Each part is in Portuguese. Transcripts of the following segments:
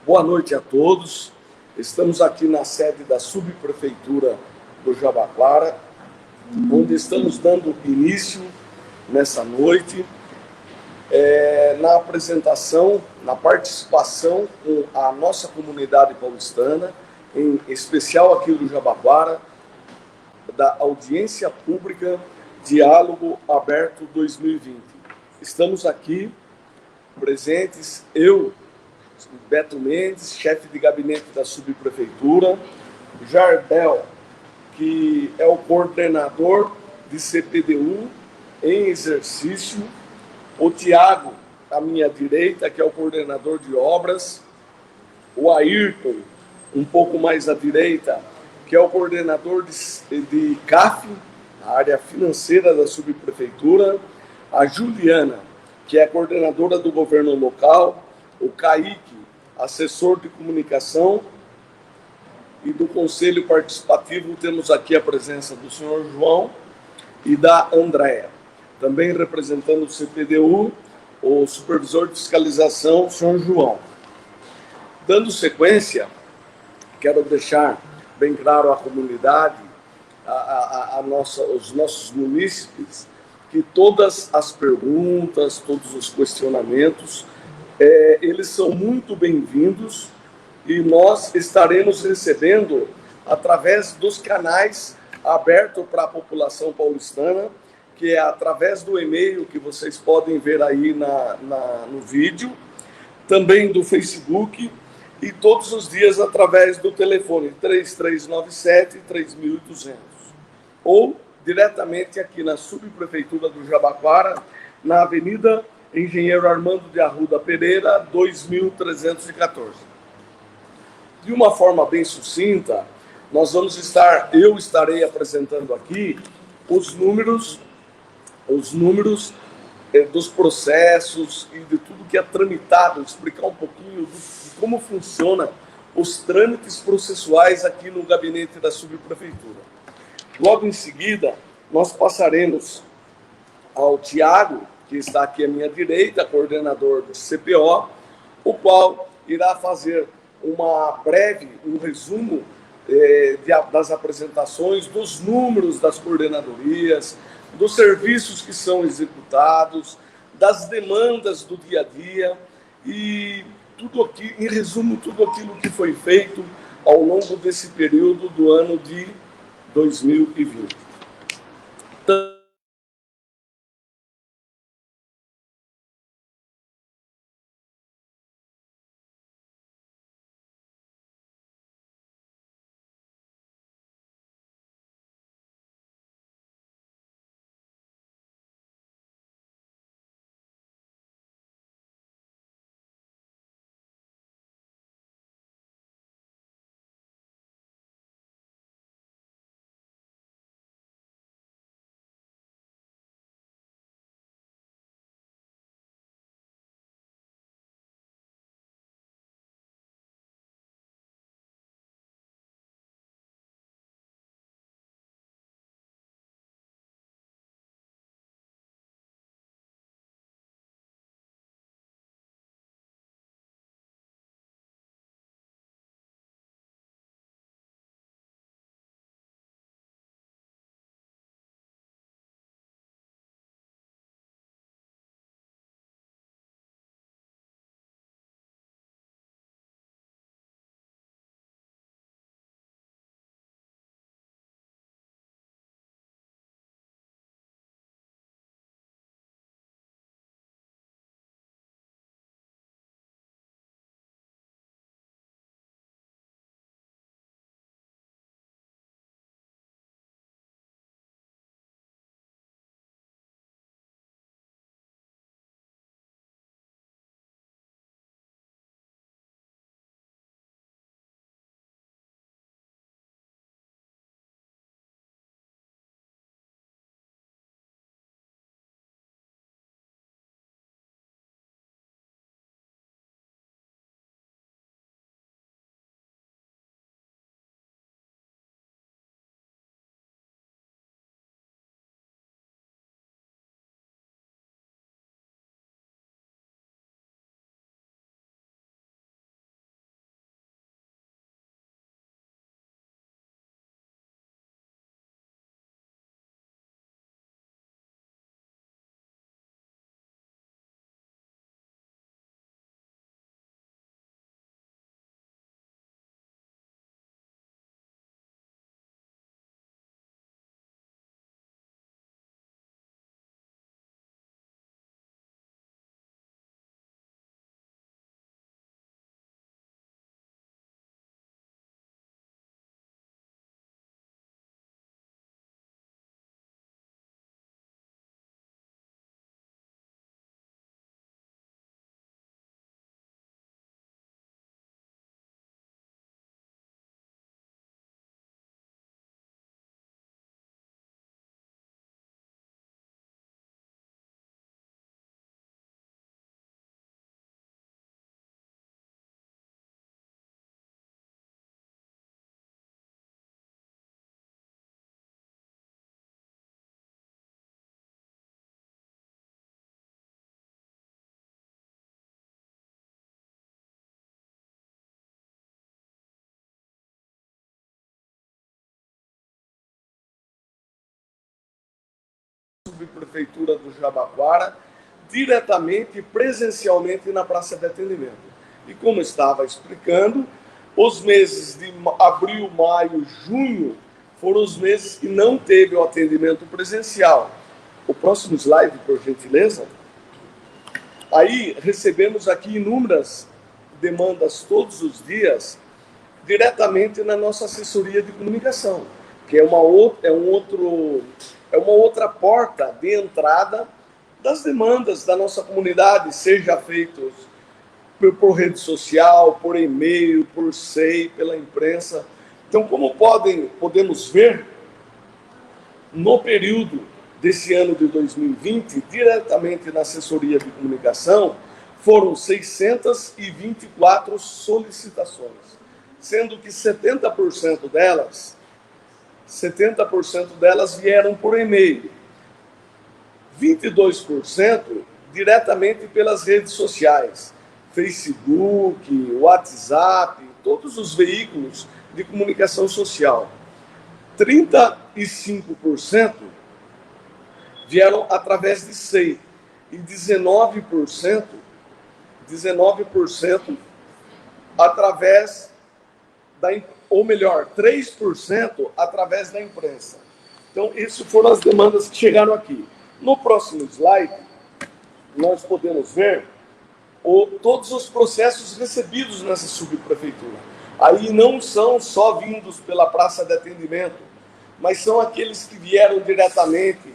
Boa noite a todos. Estamos aqui na sede da Subprefeitura do Jabaquara, onde estamos dando início nessa noite na apresentação, na participação com a nossa comunidade paulistana, em especial aqui do Jabaquara, da Audiência Pública Diálogo Aberto 2020. Estamos aqui presentes, eu, Beto Mendes, chefe de gabinete da subprefeitura, Jardel, que é o coordenador de CPDU em exercício, o Tiago, à minha direita, que é o coordenador de obras, o Ayrton, um pouco mais à direita, que é o coordenador de CAF, a área financeira da subprefeitura, a Juliana, que é a coordenadora do governo local, o Kaique, assessor de comunicação, e do Conselho Participativo temos aqui a presença do senhor João e da Andréa. Também representando o CPDU, o supervisor de fiscalização, o senhor João. Dando sequência, quero deixar bem claro à comunidade, os nossos munícipes, que todas as perguntas, todos os questionamentos, eles são muito bem-vindos e nós estaremos recebendo através dos canais abertos para a população paulistana, que é através do e-mail que vocês podem ver aí no vídeo, também do Facebook e todos os dias através do telefone 3397-3200 ou diretamente aqui na subprefeitura do Jabaquara, na Avenida Engenheiro Armando de Arruda Pereira, 2314. De uma forma bem sucinta, eu estarei apresentando aqui os números dos processos e de tudo que é tramitado, explicar um pouquinho de como funciona os trâmites processuais aqui no gabinete da subprefeitura. Logo em seguida, nós passaremos ao Tiago, que está aqui à minha direita, coordenador do CPO, o qual irá fazer um resumo das apresentações, dos números das coordenadorias, dos serviços que são executados, das demandas do dia a dia e tudo aqui, em resumo, tudo aquilo que foi feito ao longo desse período do ano de 2020. subprefeitura do Jabaquara, diretamente e presencialmente na praça de atendimento. E como estava explicando, os meses de abril, maio, junho foram os meses que não teve o atendimento presencial. O próximo slide, por gentileza. Aí recebemos aqui inúmeras demandas todos os dias, diretamente na nossa assessoria de comunicação, que é uma outra porta de entrada das demandas da nossa comunidade, seja feitos por rede social, por e-mail, por SEI, pela imprensa. Então, como podemos ver, no período desse ano de 2020, diretamente na assessoria de comunicação, foram 624 solicitações, sendo que 70% delas vieram por e-mail, 22% diretamente pelas redes sociais, Facebook, WhatsApp, todos os veículos de comunicação social. 35% vieram através de SEI e 19% através ou melhor, 3% através da imprensa. Então, essas foram as demandas que chegaram aqui. No próximo slide, nós podemos ver todos os processos recebidos nessa subprefeitura. Aí não são só vindos pela praça de atendimento, mas são aqueles que vieram diretamente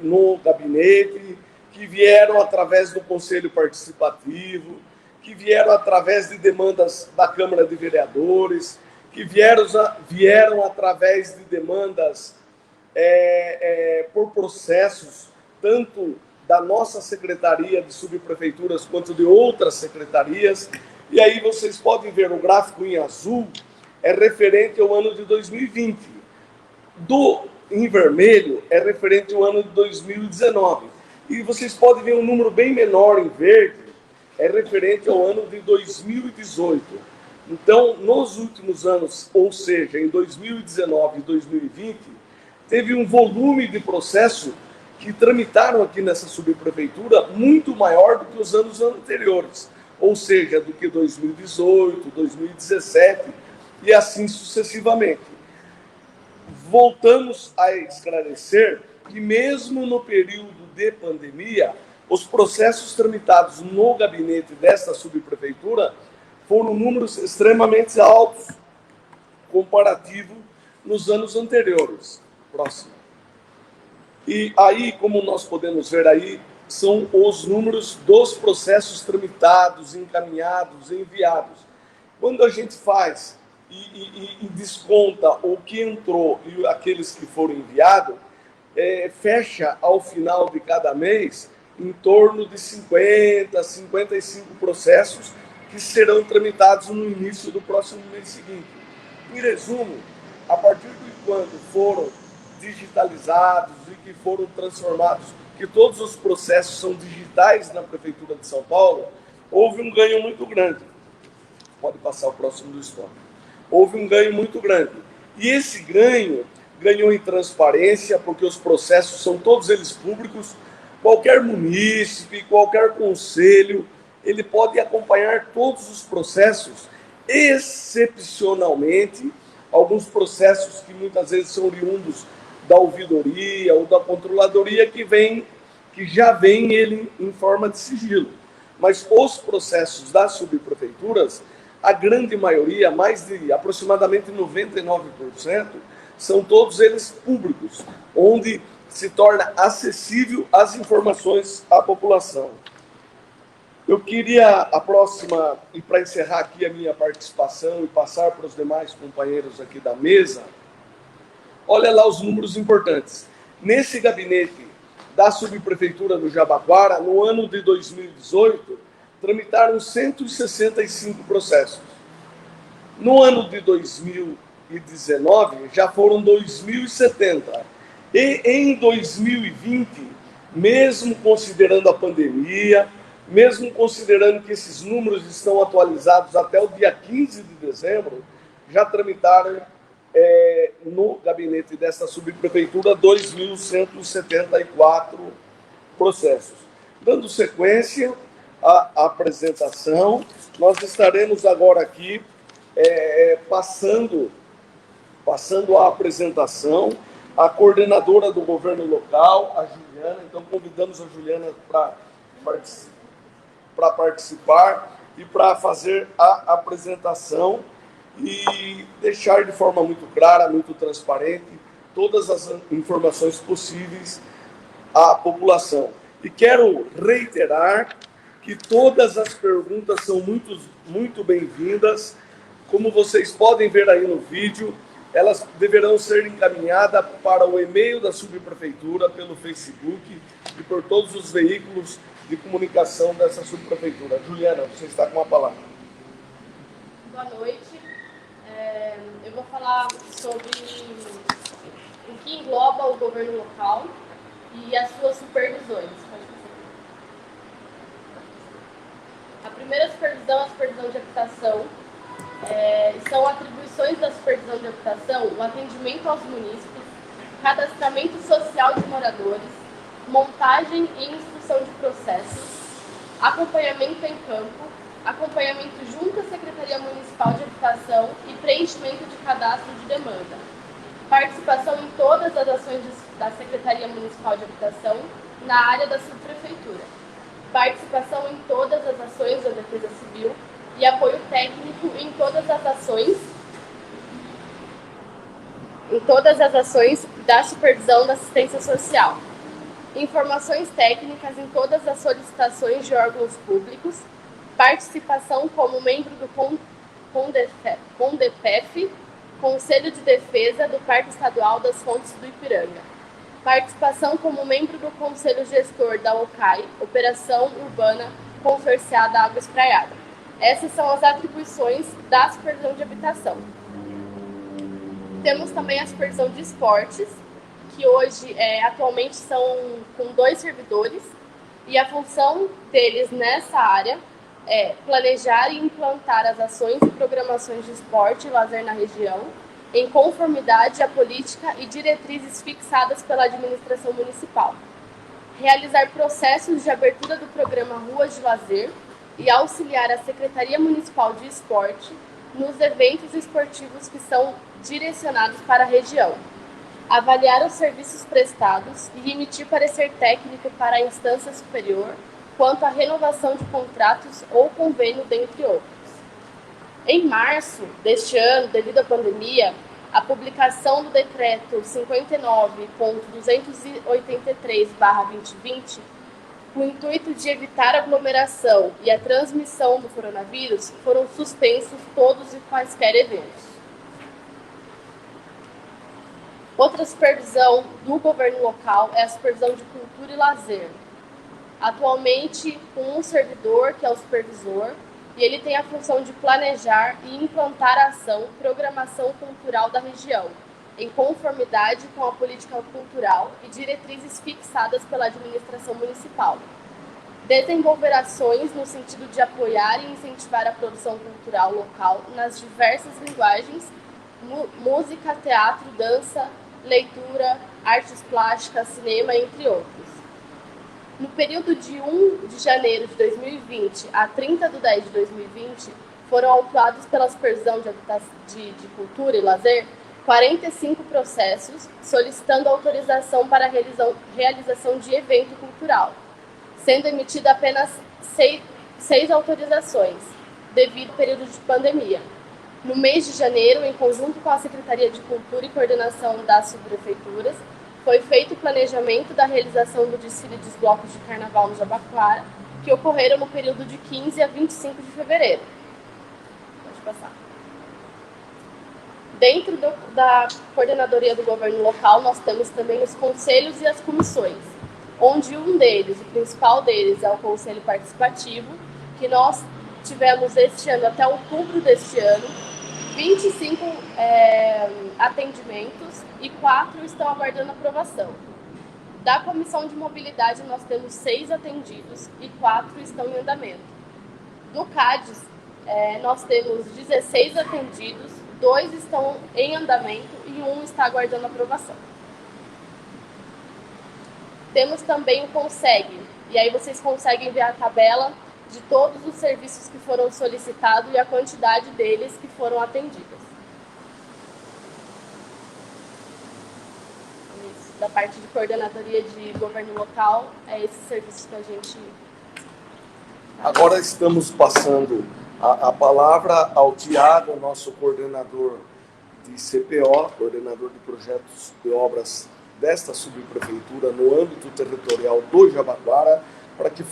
no gabinete, que vieram através do Conselho Participativo, que vieram através de demandas da Câmara de Vereadores, que vieram através de demandas por processos, tanto da nossa Secretaria de Subprefeituras quanto de outras secretarias. E aí vocês podem ver o gráfico em azul, é referente ao ano de 2020. Em vermelho é referente ao ano de 2019. E vocês podem ver um número bem menor em verde, é referente ao ano de 2018. Então, nos últimos anos, ou seja, em 2019 e 2020, teve um volume de processo que tramitaram aqui nessa subprefeitura muito maior do que os anos anteriores, ou seja, do que 2018, 2017 e assim sucessivamente. Voltamos a esclarecer que mesmo no período de pandemia, os processos tramitados no gabinete desta subprefeitura foram números extremamente altos, comparativo nos anos anteriores. Próximo. E aí, como nós podemos ver aí, são os números dos processos tramitados, encaminhados, enviados. Quando a gente faz e desconta o que entrou e aqueles que foram enviados, fecha ao final de cada mês em torno de 50, 55 processos que serão tramitados no início do próximo mês seguinte. Em resumo, a partir de quando foram digitalizados e que foram transformados, que todos os processos são digitais na Prefeitura de São Paulo, houve um ganho muito grande. Pode passar o próximo do estoque. Houve um ganho muito grande. E esse ganho ganhou em transparência, porque os processos são todos eles públicos. Qualquer munícipe, qualquer conselho, ele pode acompanhar todos os processos, excepcionalmente, alguns processos que muitas vezes são oriundos da ouvidoria ou da controladoria que já vem ele em forma de sigilo. Mas os processos das subprefeituras, a grande maioria, mais de aproximadamente 99%, são todos eles públicos, onde se torna acessível as informações à população. Eu queria a próxima, e para encerrar aqui a minha participação e passar para os demais companheiros aqui da mesa, olha lá os números importantes. Nesse gabinete da subprefeitura do Jabaquara, no ano de 2018, tramitaram 165 processos. No ano de 2019, já foram 2.070. E em 2020, mesmo considerando a pandemia, mesmo considerando que esses números estão atualizados até o dia 15 de dezembro, já tramitaram no gabinete dessa subprefeitura 2.174 processos. Dando sequência à apresentação, nós estaremos agora aqui passando a apresentação à coordenadora do governo local, a Juliana. Então, convidamos a Juliana para participar e para fazer a apresentação e deixar de forma muito clara, muito transparente, todas as informações possíveis à população. E quero reiterar que todas as perguntas são muito bem-vindas. Como vocês podem ver aí no vídeo, elas deverão ser encaminhadas para o e-mail da subprefeitura, pelo Facebook e por todos os veículos de comunicação dessa subprefeitura. Juliana, você está com a palavra. Boa noite. Eu vou falar sobre o que engloba o governo local e as suas supervisões. A primeira supervisão é a supervisão de habitação. São atribuições da supervisão de habitação o atendimento aos munícipes, cadastramento social de moradores, montagem e instrução de processos, acompanhamento em campo, acompanhamento junto à Secretaria Municipal de Habitação e preenchimento de cadastro de demanda, participação em todas as ações da Secretaria Municipal de Habitação na área da subprefeitura, participação em todas as ações da Defesa Civil e apoio técnico em todas as ações da supervisão da assistência social, informações técnicas em todas as solicitações de órgãos públicos, participação como membro do CONDEPEF, Conselho de Defesa do Parque Estadual das Fontes do Ipiranga, participação como membro do Conselho Gestor da OCAI, Operação Urbana Consorciada Água Espraiada. Essas são as atribuições da supervisão de habitação. Temos também a supervisão de esportes, que hoje, atualmente, são com 2 servidores, e a função deles nessa área é planejar e implantar as ações e programações de esporte e lazer na região, em conformidade à política e diretrizes fixadas pela administração municipal. Realizar processos de abertura do programa Ruas de Lazer e auxiliar a Secretaria Municipal de Esporte nos eventos esportivos que são direcionados para a região. Avaliar os serviços prestados e emitir parecer técnico para a instância superior quanto à renovação de contratos ou convênio, dentre outros. Em março deste ano, devido à pandemia, a publicação do Decreto 59.283/2020, com o intuito de evitar a aglomeração e a transmissão do coronavírus, foram suspensos todos e quaisquer eventos. Outra supervisão do governo local é a supervisão de cultura e lazer. Atualmente, com um servidor, que é o supervisor, e ele tem a função de planejar e implantar a ação, programação cultural da região, em conformidade com a política cultural e diretrizes fixadas pela administração municipal. Desenvolver ações no sentido de apoiar e incentivar a produção cultural local nas diversas linguagens, música, teatro, dança, leitura, artes plásticas, cinema, entre outros. No período de 1 de janeiro de 2020 a 30 de 10 de 2020, foram autuados pela Supervisão de Cultura e Lazer 45 processos solicitando autorização para a realização de evento cultural, sendo emitida apenas 6 autorizações, devido ao período de pandemia. No mês de janeiro, em conjunto com a Secretaria de Cultura e Coordenação das Subprefeituras, foi feito o planejamento da realização do desfile dos blocos de carnaval no Jabaquara, que ocorreram no período de 15 a 25 de fevereiro. Pode passar. Dentro da coordenadoria do governo local, nós temos também os conselhos e as comissões, onde um deles, o principal deles, é o Conselho Participativo, que nós tivemos este ano, até outubro deste ano, 25 atendimentos e 4 estão aguardando aprovação. Da Comissão de Mobilidade, nós temos 6 atendidos e 4 estão em andamento. No CADES, nós temos 16 atendidos 2 estão em andamento e 1 está aguardando aprovação. Temos também o Consegue, e aí vocês conseguem ver a tabela de todos os serviços que foram solicitados e a quantidade deles que foram atendidas. Isso, da parte de coordenadoria de governo local, é esses serviços que a gente... Agora estamos passando a palavra ao Tiago, nosso coordenador de CPO, coordenador de projetos e obras desta subprefeitura no âmbito territorial do Jabaquara, para que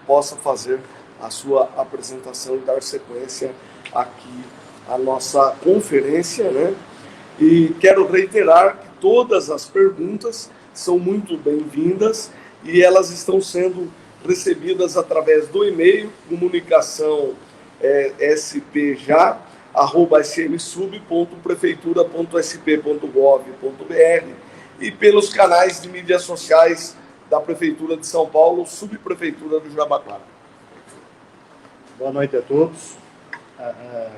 possa fazer a sua apresentação e dar sequência aqui à nossa conferência, né? E quero reiterar que todas as perguntas são muito bem-vindas e elas estão sendo recebidas através do e-mail comunicação spja@smsub.prefeitura.sp.gov.br e pelos canais de mídias sociais da Prefeitura de São Paulo, Subprefeitura do Jabaquara. Boa noite a todos. A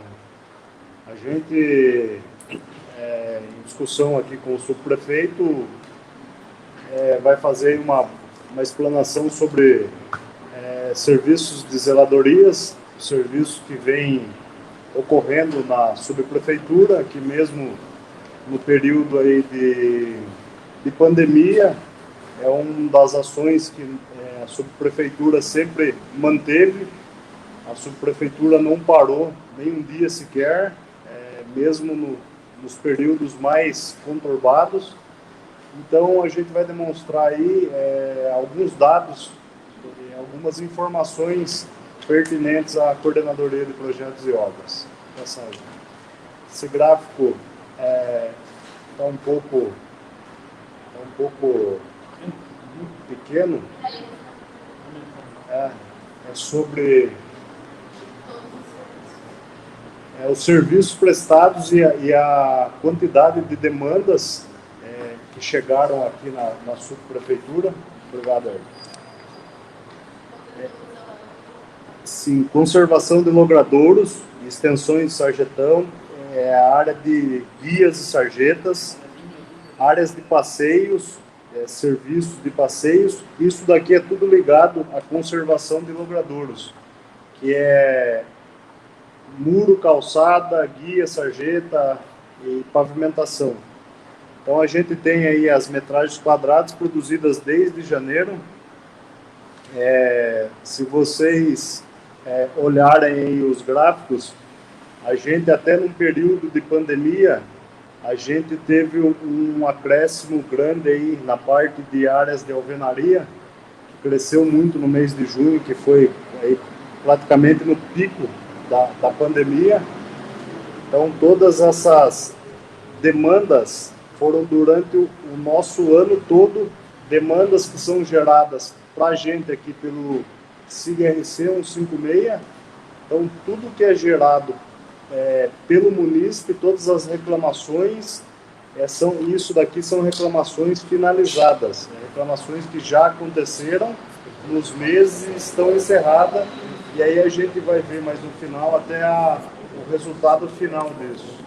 gente, em discussão aqui com o subprefeito, vai fazer uma explanação sobre serviços de zeladorias, serviços que vêm ocorrendo na subprefeitura, que mesmo no período aí de pandemia, é uma das ações que a subprefeitura sempre manteve. A subprefeitura não parou nem um dia sequer, mesmo nos períodos mais conturbados. Então, a gente vai demonstrar aí alguns dados, algumas informações pertinentes à coordenadoria de projetos e obras. Esse gráfico está um pouco pequeno. É sobre os serviços prestados e a quantidade de demandas que chegaram aqui na subprefeitura. Obrigado, Arthur. Sim, conservação de logradouros, extensões de sarjetão, a área de guias e sarjetas, áreas de passeios, serviços de passeios. Isso daqui é tudo ligado à conservação de logradouros, que é muro, calçada, guia, sarjeta e pavimentação. Então a gente tem aí as metragens quadradas produzidas desde janeiro. Se vocês olharem aí os gráficos, a gente até num período de pandemia, a gente teve um acréscimo grande aí na parte de áreas de alvenaria, que cresceu muito no mês de junho, que foi aí praticamente no pico da pandemia. Então todas essas demandas foram durante o nosso ano todo, demandas que são geradas para a gente aqui pelo SIG-RC 156. Então tudo que é gerado pelo munícipe, todas as reclamações, isso daqui são reclamações finalizadas, reclamações que já aconteceram nos meses e estão encerradas, e aí a gente vai ver mais no final até o resultado final disso.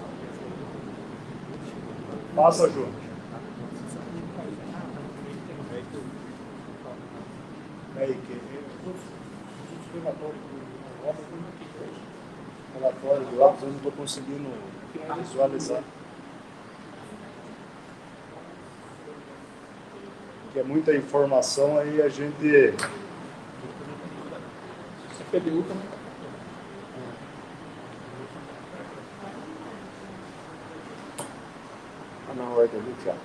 Passa, Júnior. Relatório de obras, eu não estou conseguindo visualizar. Que é muita informação, aí a gente... CPDU também. Está na ordem ali, Tiago.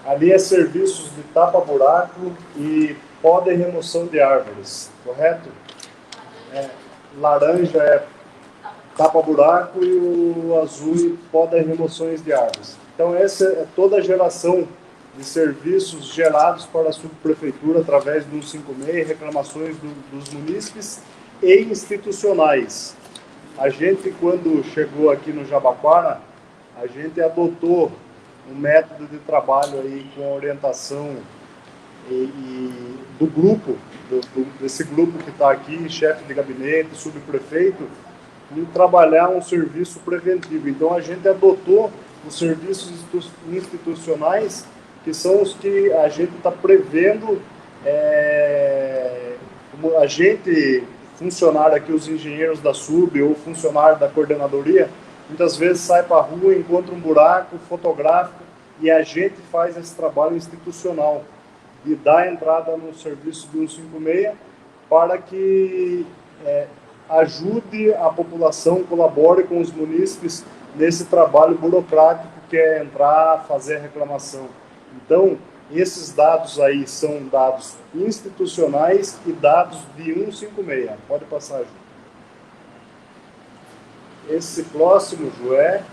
Ali é serviços de tapa-buraco e poda e remoção de árvores, correto? Laranja é tapa-buraco e o azul poda e remoções de árvores. Então essa é toda a geração de serviços gerados para a subprefeitura através do 156, reclamações dos munícipes e institucionais. A gente, quando chegou aqui no Jabaquara, a gente adotou um método de trabalho aí com orientação e do grupo, desse grupo que está aqui, chefe de gabinete, subprefeito, de trabalhar um serviço preventivo. Então, a gente adotou os serviços institucionais, que são os que a gente está prevendo, como a gente, funcionário aqui, os engenheiros da SUB ou funcionário da coordenadoria, muitas vezes sai para a rua, encontra um buraco fotográfico e a gente faz esse trabalho institucional de dar entrada no serviço de 156 para que ajude a população, colabore com os munícipes nesse trabalho burocrático que é entrar, fazer a reclamação. Então, esses dados aí são dados institucionais e dados de 156. Pode passar, Ju. Esse próximo, Ju, é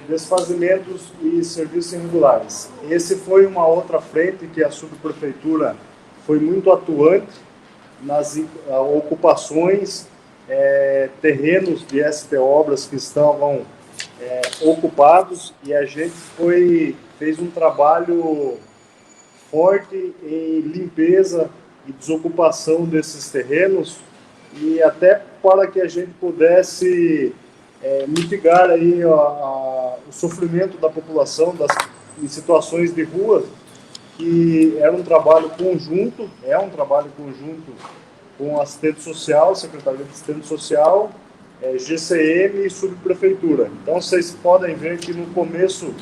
desfazimentos e serviços irregulares. Esse foi uma outra frente que a subprefeitura foi muito atuante nas ocupações, terrenos de ST Obras que estavam ocupados, e a gente fez um trabalho forte em limpeza e desocupação desses terrenos, e até para que a gente pudesse mitigar aí o sofrimento da população em situações de rua, que era um trabalho conjunto, com a assistente social, Secretaria de Assistente Social, GCM e Subprefeitura. Então, vocês podem ver que no começo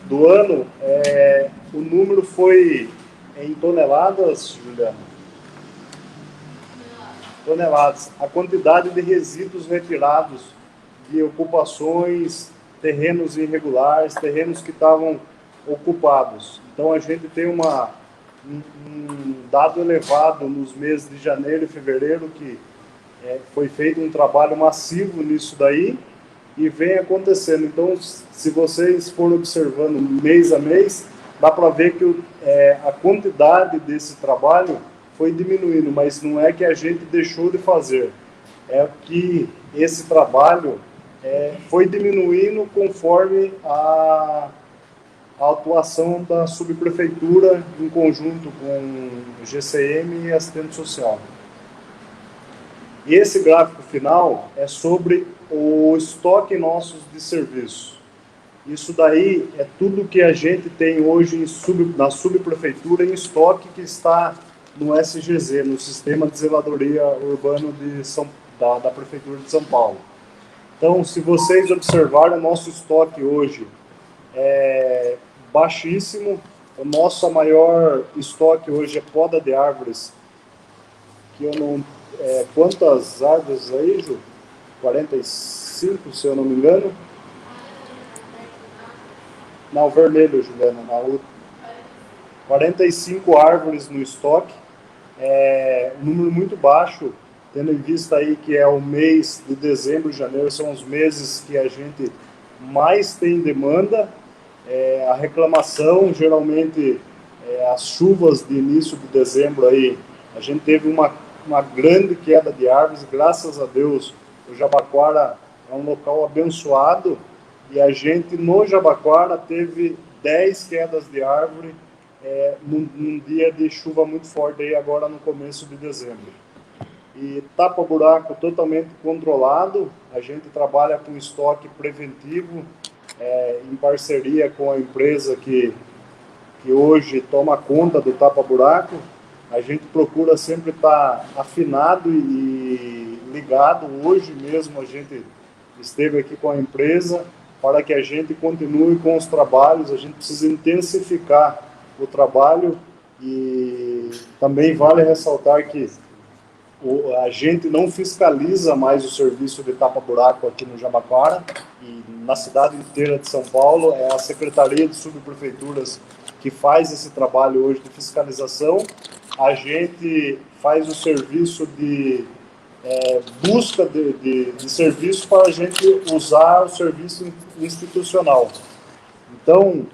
do ano, o número foi em toneladas, Juliana? Toneladas. A quantidade de resíduos retirados de ocupações, terrenos irregulares, terrenos que estavam ocupados. Então, a gente tem um dado elevado nos meses de janeiro e fevereiro, que foi feito um trabalho massivo nisso daí, e vem acontecendo. Então, se vocês forem observando mês a mês, dá para ver que a quantidade desse trabalho foi diminuindo, mas não é que a gente deixou de fazer, é que esse trabalho foi diminuindo conforme a atuação da subprefeitura em conjunto com o GCM e assistente social. E esse gráfico final é sobre o estoque nossos de serviço. Isso daí é tudo que a gente tem hoje na subprefeitura em estoque, que está no SGZ, no Sistema de Zeladoria Urbano da Prefeitura de São Paulo. Então, se vocês observarem, o nosso estoque hoje é baixíssimo. O nosso maior estoque hoje é poda de árvores, que eu não... quantas árvores aí, Ju? 45, se eu não me engano. Não, vermelho, Juliana, na outra. 45 árvores no estoque. Um número muito baixo, tendo em vista aí que é o mês de dezembro e janeiro, são os meses que a gente mais tem demanda. A reclamação, geralmente, as chuvas de início de dezembro aí, a gente teve uma grande queda de árvores. Graças a Deus, o Jabaquara é um local abençoado, e a gente no Jabaquara teve 10 quedas de árvore num dia de chuva muito forte aí agora no começo de dezembro. E tapa-buraco totalmente controlado. A gente trabalha com estoque preventivo, em parceria com a empresa que hoje toma conta do tapa-buraco. A gente procura sempre estar afinado e ligado. Hoje mesmo a gente esteve aqui com a empresa para que a gente continue com os trabalhos. A gente precisa intensificar o trabalho, e também vale ressaltar que a gente não fiscaliza mais o serviço de tapa-buraco aqui no Jabaquara, e na cidade inteira de São Paulo é a Secretaria de Subprefeituras que faz esse trabalho hoje de fiscalização. A gente faz o serviço de busca de serviço para a gente usar o serviço institucional. Então,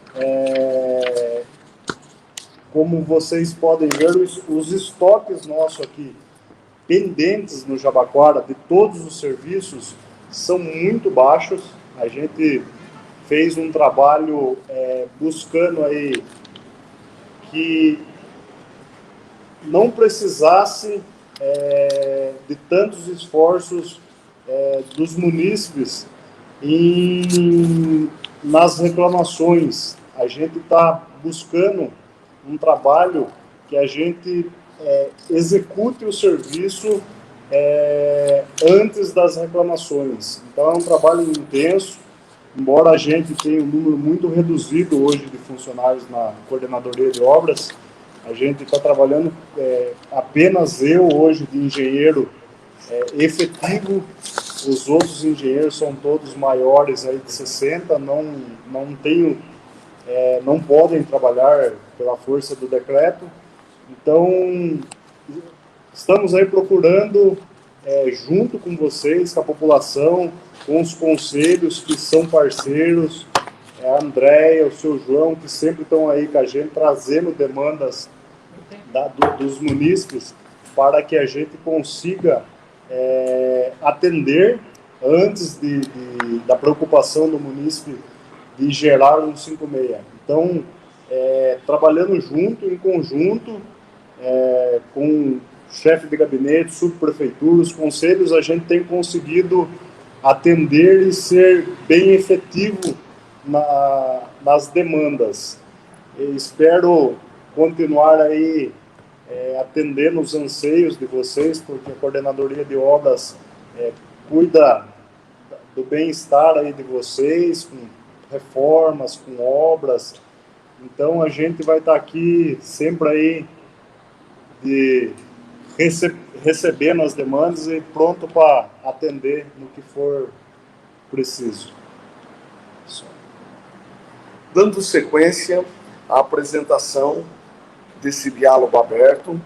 como vocês podem ver, os estoques nossos aqui, pendentes no Jabaquara, de todos os serviços, são muito baixos. A gente fez um trabalho buscando aí que não precisasse de tantos esforços dos munícipes nas reclamações. A gente está buscando um trabalho que a gente execute o serviço antes das reclamações. Então é um trabalho intenso, embora a gente tenha um número muito reduzido hoje de funcionários na coordenadoria de obras. A gente está trabalhando apenas eu hoje de engenheiro efetivo. Os outros engenheiros são todos maiores aí de 60, não podem trabalhar pela força do decreto. Então, estamos aí procurando, junto com vocês, com a população, com os conselhos que são parceiros, a Andréia, o seu João, que sempre estão aí com a gente, trazendo demandas dos munícipes para que a gente consiga atender antes da preocupação do munícipe de gerar um 56. Então, trabalhando junto, em conjunto, com chefe de gabinete, subprefeitura, os conselhos, a gente tem conseguido atender e ser bem efetivo nas demandas. Eu espero continuar aí atendendo os anseios de vocês, porque a coordenadoria de obras cuida do bem-estar aí de vocês, com reformas, com obras. Então a gente vai estar aqui sempre aí recebendo as demandas e pronto para atender no que for preciso. Dando sequência à apresentação desse diálogo aberto,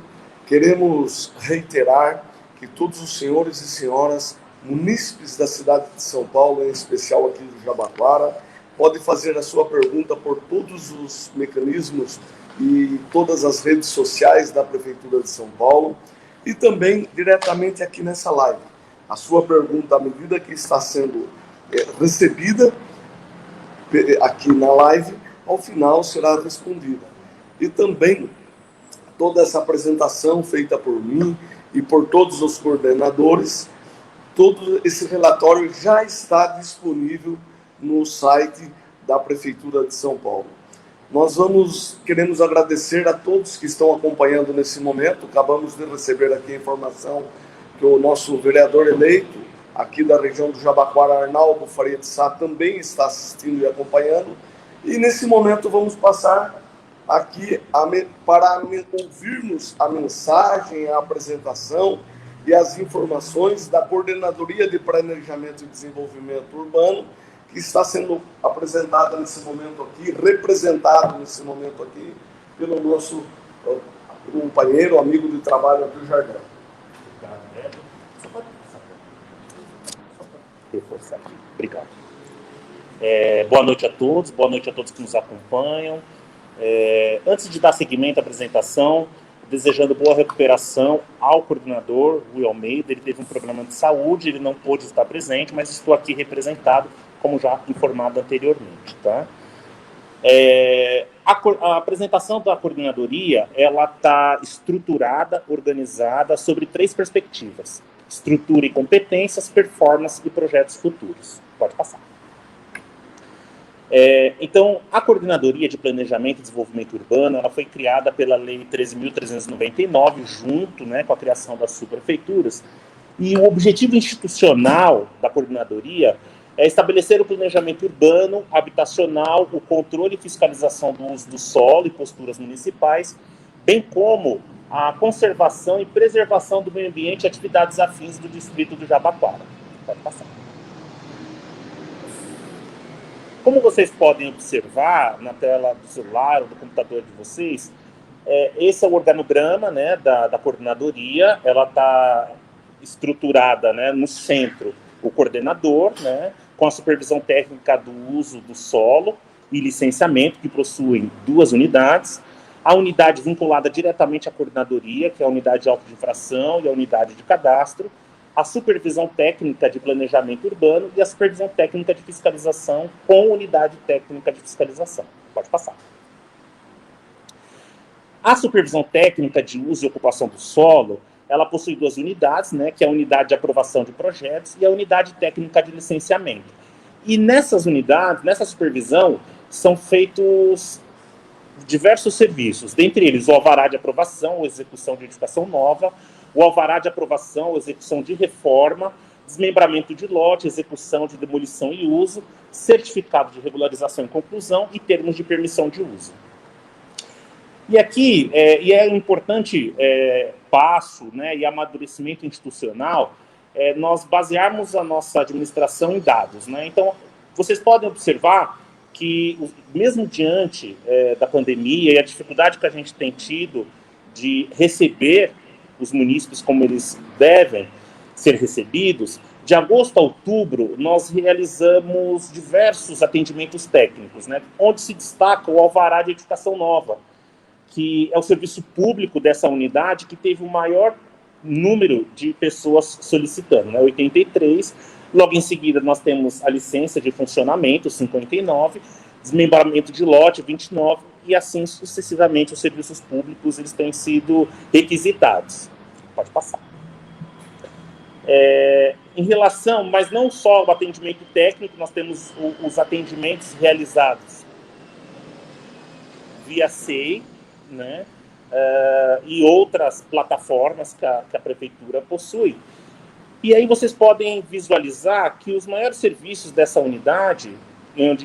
queremos reiterar que todos os senhores e senhoras munícipes da cidade de São Paulo, em especial aqui do Jabaquara, podem fazer a sua pergunta por todos os mecanismos e todas as redes sociais da Prefeitura de São Paulo e também diretamente aqui nessa live. A sua pergunta, à medida que está sendo recebida aqui na live, ao final será respondida. E também toda essa apresentação feita por mim e por todos os coordenadores, todo esse relatório já está disponível no site da Prefeitura de São Paulo. Nós queremos agradecer a todos que estão acompanhando nesse momento. Acabamos de receber aqui a informação que o nosso vereador eleito, aqui da região do Jabaquara, Arnaldo Faria de Sá, também está assistindo e acompanhando. E nesse momento vamos passar aqui para ouvirmos a mensagem, a apresentação e as informações da Coordenadoria de Planejamento e Desenvolvimento Urbano, que está sendo apresentada nesse momento aqui, representado nesse momento aqui, pelo nosso companheiro, amigo de trabalho aqui, o Jardel. Reforçar aqui. Obrigado. Boa noite a todos que nos acompanham. Antes de dar seguimento à apresentação, desejando boa recuperação ao coordenador, Rui Almeida. Ele teve um problema de saúde, ele não pôde estar presente, mas estou aqui representado, como já informado anteriormente. Tá? A apresentação da coordenadoria, ela está estruturada, organizada sobre 3 perspectivas: estrutura e competências, performance e projetos futuros. Pode passar. Então, a Coordenadoria de Planejamento e Desenvolvimento Urbano, ela foi criada pela Lei 13.399, junto, com a criação das subprefeituras, e o objetivo institucional da coordenadoria é estabelecer o planejamento urbano, habitacional, o controle e fiscalização do uso do solo e posturas municipais, bem como a conservação e preservação do meio ambiente e atividades afins do distrito do Jabaquara. Pode passar. Como vocês podem observar na tela do celular ou do computador de vocês, esse é o organograma, da coordenadoria. Ela está estruturada, no centro, o coordenador, com a supervisão técnica do uso do solo e licenciamento, que possuem 2 unidades. A unidade vinculada diretamente à coordenadoria, que é a unidade de auto de infração e a unidade de cadastro, a supervisão técnica de planejamento urbano e a supervisão técnica de fiscalização com unidade técnica de fiscalização. Pode passar. A supervisão técnica de uso e ocupação do solo, ela possui 2 unidades, né, que é a unidade de aprovação de projetos e a unidade técnica de licenciamento. E nessas unidades, nessa supervisão, são feitos diversos serviços, dentre eles o alvará de aprovação ou execução de edificação nova, o alvará de aprovação ou execução de reforma, desmembramento de lote, execução de demolição e uso, certificado de regularização e conclusão e termos de permissão de uso. E aqui, é um importante passo, né, e amadurecimento institucional, nós basearmos a nossa administração em dados, né? Então, vocês podem observar que, mesmo diante da pandemia e a dificuldade que a gente tem tido de receber os munícipes como eles devem ser recebidos, de agosto a outubro, nós realizamos diversos atendimentos técnicos, né, onde se destaca o alvará de edificação nova, que é o serviço público dessa unidade que teve o maior número de pessoas solicitando, né, 83. Logo em seguida, nós temos a licença de funcionamento, 59, desmembramento de lote, 29, e assim sucessivamente os serviços públicos eles têm sido requisitados. Pode passar. Em relação, mas não só ao atendimento técnico, nós temos os atendimentos realizados via SEI, né, e outras plataformas que a prefeitura possui. E aí vocês podem visualizar que os maiores serviços dessa unidade,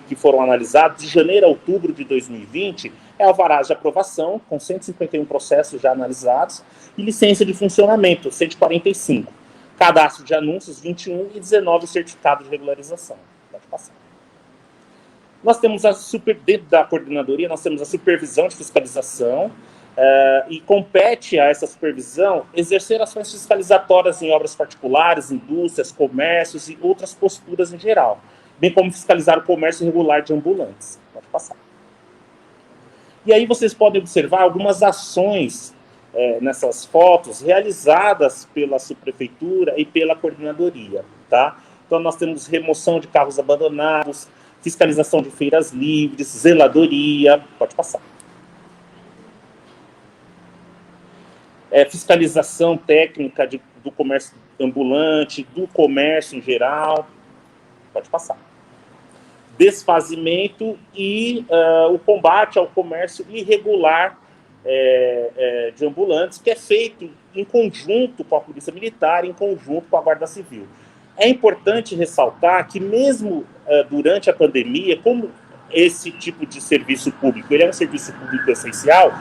que foram analisados de janeiro a outubro de 2020, é alvará de aprovação, com 151 processos já analisados, e licença de funcionamento, 145. Cadastro de anúncios, 21, e 19 certificados de regularização. Pode passar. Nós temos dentro da coordenadoria, nós temos a supervisão de fiscalização, e compete a essa supervisão exercer ações fiscalizatórias em obras particulares, indústrias, comércios e outras posturas em geral, bem como fiscalizar o comércio irregular de ambulantes. Pode passar. E aí vocês podem observar algumas ações nessas fotos realizadas pela subprefeitura e pela coordenadoria, tá? Então nós temos remoção de carros abandonados, fiscalização de feiras livres, zeladoria, pode passar. Fiscalização técnica do comércio ambulante, do comércio em geral, pode passar. Desfazimento e o combate ao comércio irregular de ambulantes, que é feito em conjunto com a Polícia Militar, em conjunto com a Guarda Civil. É importante ressaltar que mesmo durante a pandemia, como esse tipo de serviço público, ele é um serviço público essencial,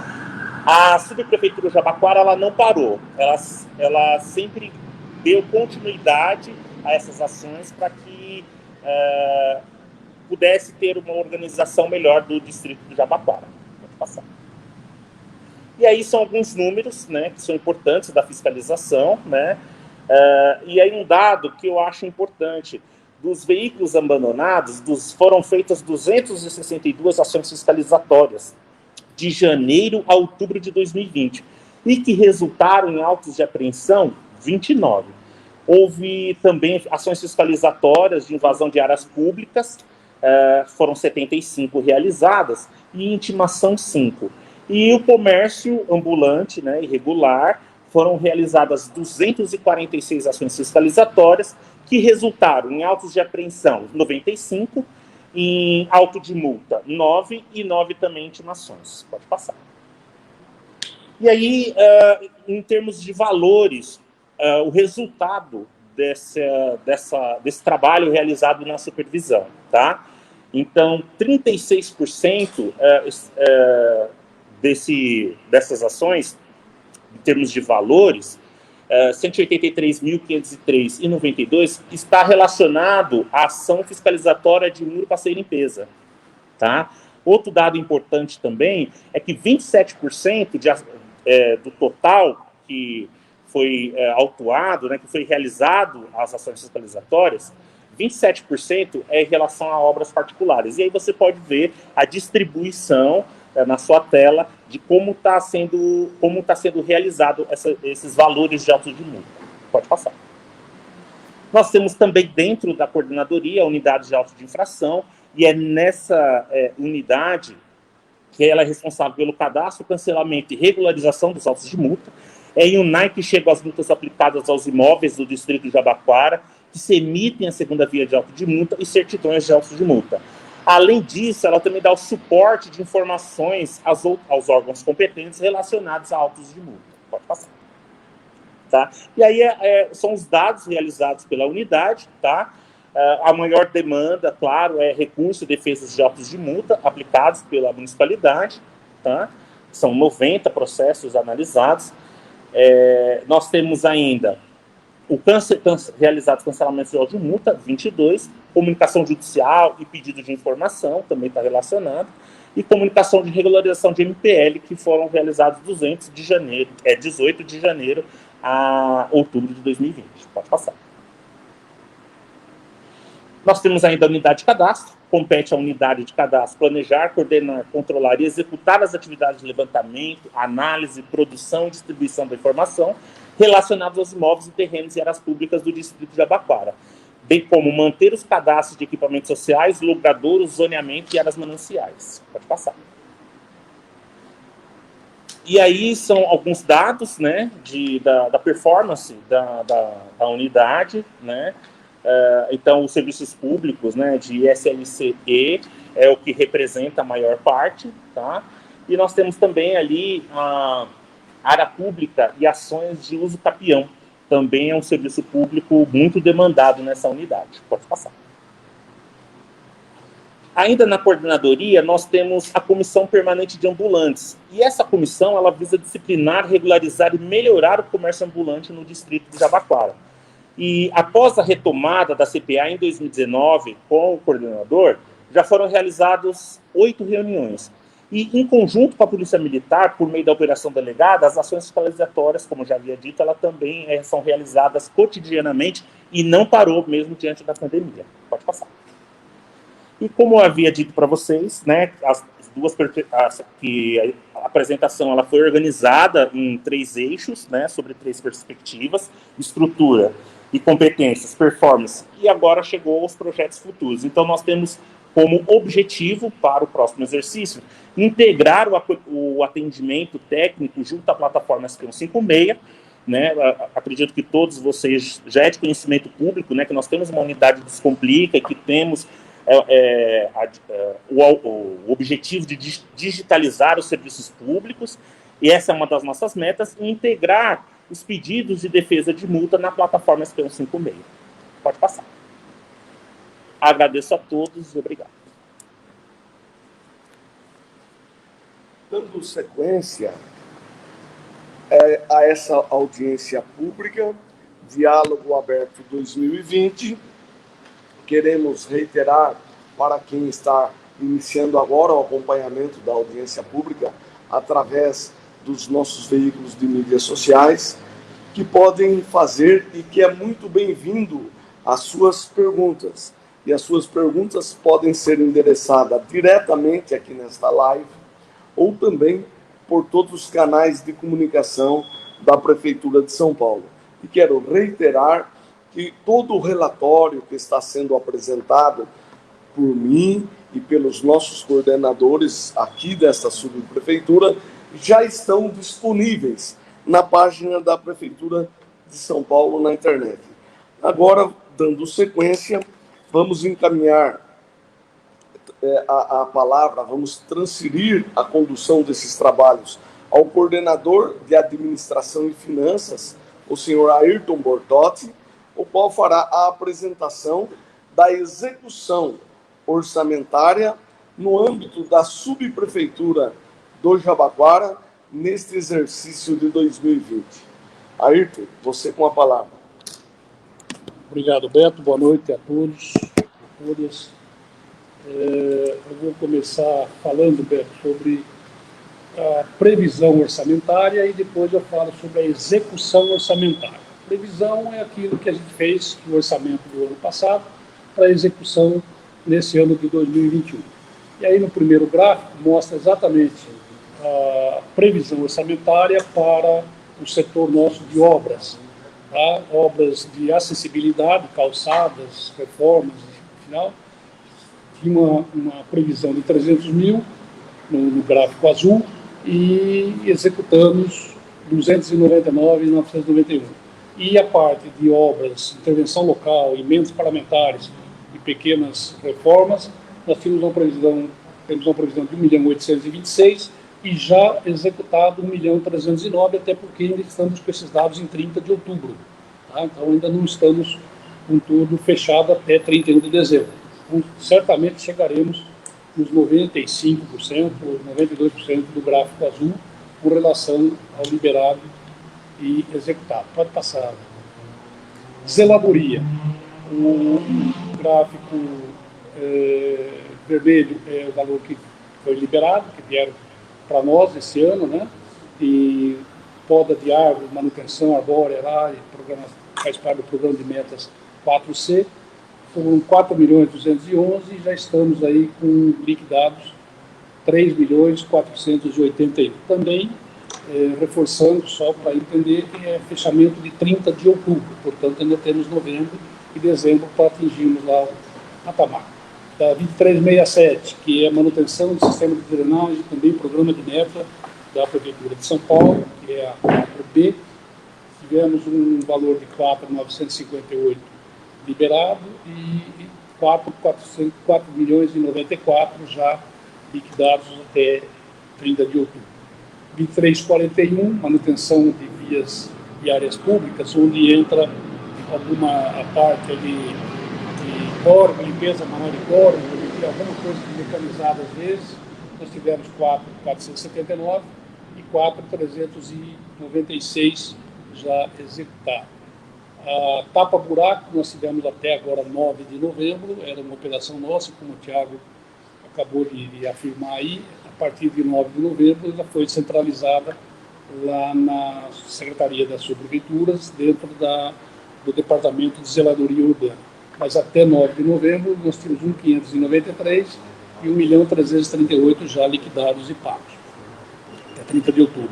a subprefeitura de Jabaquara ela não parou, ela sempre deu continuidade a essas ações para que pudesse ter uma organização melhor do distrito de Jabaquara. Pode passar. E aí são alguns números, né, que são importantes da fiscalização, né, e aí um dado que eu acho importante, dos veículos abandonados, foram feitas 262 ações fiscalizatórias, de janeiro a outubro de 2020, e que resultaram em autos de apreensão 29. Houve também ações fiscalizatórias de invasão de áreas públicas, foram 75 realizadas, e intimação 5. E o comércio ambulante, né, irregular, foram realizadas 246 ações fiscalizatórias, que resultaram em autos de apreensão 95, em auto de multa 9 e 9 também intimações. Pode passar. E aí, em termos de valores, o resultado desse trabalho realizado na supervisão, tá? Então, 36% dessas ações, em termos de valores, 183.503 e 92 está relacionado à ação fiscalizatória de muro, passeio e limpeza, tá? Outro dado importante também é que 27% do total que foi autuado, né, que foi realizado as ações fiscalizatórias, 27% é em relação a obras particulares. E aí você pode ver a distribuição na sua tela de como está sendo realizado esses valores de autos de multa. Pode passar. Nós temos também dentro da coordenadoria a unidade de autos de infração, e é nessa unidade que ela é responsável pelo cadastro, cancelamento e regularização dos autos de multa. É a IUNAI que chega às multas aplicadas aos imóveis do distrito de Jabaquara, que se emitem a segunda via de auto de multa e certidões de autos de multa. Além disso, ela também dá o suporte de informações aos órgãos competentes relacionados a autos de multa. Pode passar. Tá? E aí são os dados realizados pela unidade, tá? A maior demanda, claro, é recurso e defesas de autos de multa aplicados pela municipalidade, tá? São 90 processos analisados. Nós temos ainda realizados cancelamentos de auto de multa, 22, comunicação judicial e pedido de informação, também está relacionado, e comunicação de regularização de MPL, que foram realizados 18 de janeiro a outubro de 2020. Pode passar. Nós temos ainda a unidade de cadastro. Compete à unidade de cadastro planejar, coordenar, controlar e executar as atividades de levantamento, análise, produção e distribuição da informação relacionadas aos imóveis e terrenos e áreas públicas do distrito de Jabaquara, bem como manter os cadastros de equipamentos sociais, logradouros, zoneamento e áreas mananciais. Pode passar. E aí são alguns dados, né, da performance da unidade, né? Então, os serviços públicos, né, de SLCE é o que representa a maior parte, tá? E nós temos também ali a área pública e ações de uso capião. Também é um serviço público muito demandado nessa unidade. Pode passar. Ainda na coordenadoria, nós temos a Comissão Permanente de Ambulantes. E essa comissão, ela visa disciplinar, regularizar e melhorar o comércio ambulante no distrito de Jabaquara. E após a retomada da CPA em 2019, com o coordenador, já foram realizadas 8 reuniões. E, em conjunto com a Polícia Militar, por meio da operação delegada, as ações fiscalizatórias, como já havia dito, elas também são realizadas cotidianamente e não parou mesmo diante da pandemia. Pode passar. E como eu havia dito para vocês, né, a apresentação ela foi organizada em 3 eixos, né, sobre 3 perspectivas: estrutura e competências, performance, e agora chegou aos projetos futuros. Então, nós temos como objetivo para o próximo exercício integrar o atendimento técnico junto à plataforma SP156, né? Acredito que todos vocês já é de conhecimento público, né, que nós temos uma unidade Descomplica e que temos o objetivo de digitalizar os serviços públicos, e essa é uma das nossas metas, e integrar os pedidos de defesa de multa na plataforma SP156. Pode passar. Agradeço a todos e obrigado. Dando sequência a essa audiência pública, Diálogo Aberto 2020, queremos reiterar para quem está iniciando agora o acompanhamento da audiência pública através dos nossos veículos de mídias sociais, que podem fazer e que é muito bem-vindo as suas perguntas. E as suas perguntas podem ser endereçadas diretamente aqui nesta live ou também por todos os canais de comunicação da Prefeitura de São Paulo. E quero reiterar que todo o relatório que está sendo apresentado por mim e pelos nossos coordenadores aqui desta subprefeitura já estão disponíveis na página da Prefeitura de São Paulo na internet. Agora, dando sequência, vamos encaminhar a palavra, vamos transferir a condução desses trabalhos ao coordenador de Administração e Finanças, o senhor Ayrton Bortotti, o qual fará a apresentação da execução orçamentária no âmbito da subprefeitura do Jabaquara neste exercício de 2020. Ayrton, você com a palavra. Obrigado, Beto. Boa noite a todos e todas. Eu vou começar falando, Beto, sobre a previsão orçamentária e depois eu falo sobre a execução orçamentária. A previsão é aquilo que a gente fez no orçamento do ano passado para a execução nesse ano de 2021. E aí no primeiro gráfico mostra exatamente a previsão orçamentária para o setor nosso de obras. Tá? Obras de acessibilidade, calçadas, reformas, final, tinha uma previsão de 300 mil no gráfico azul, e executamos 299.991. E a parte de obras, intervenção local, emendas parlamentares e pequenas reformas, nós temos uma previsão de 1.826.000 e já executado 1.309.000, até porque ainda estamos com esses dados em 30 de outubro. Tá? Então ainda não estamos com tudo fechado até 31 de dezembro. Então, certamente chegaremos nos 95%, 92% do gráfico azul com relação ao liberado e executado. Pode passar. Zeladoria. O gráfico vermelho é o valor que foi liberado, que vieram para nós esse ano, né? E poda de árvore, manutenção arbórea lá, faz parte do programa de metas 4C, foram 4.211 e já estamos aí com liquidados 3.481. Também, reforçando, só para entender, que é fechamento de 30 de outubro, portanto ainda temos novembro e dezembro para atingirmos lá o patamar. Da 2367, que é a manutenção do sistema de drenagem, também programa de meta da Prefeitura de São Paulo, que é a 4B, tivemos um valor de 4.958 liberado e 4.094 já liquidados até 30 de outubro. 2341, manutenção de vias e áreas públicas, onde entra alguma parte ali de córrego, limpeza manual de córrego, alguma coisa de mecanizada às vezes. Nós tivemos 4.479 e 4.396 já executados. A tapa-buraco nós tivemos até agora 9 de novembro, era uma operação nossa, como o Thiago acabou de afirmar aí. A partir de 9 de novembro já foi centralizada lá na Secretaria das Subprefeituras, dentro do Departamento de Zeladoria Urbana. Mas até 9 de novembro nós tínhamos 1.593 e 1.338 já liquidados e pagos, até 30 de outubro.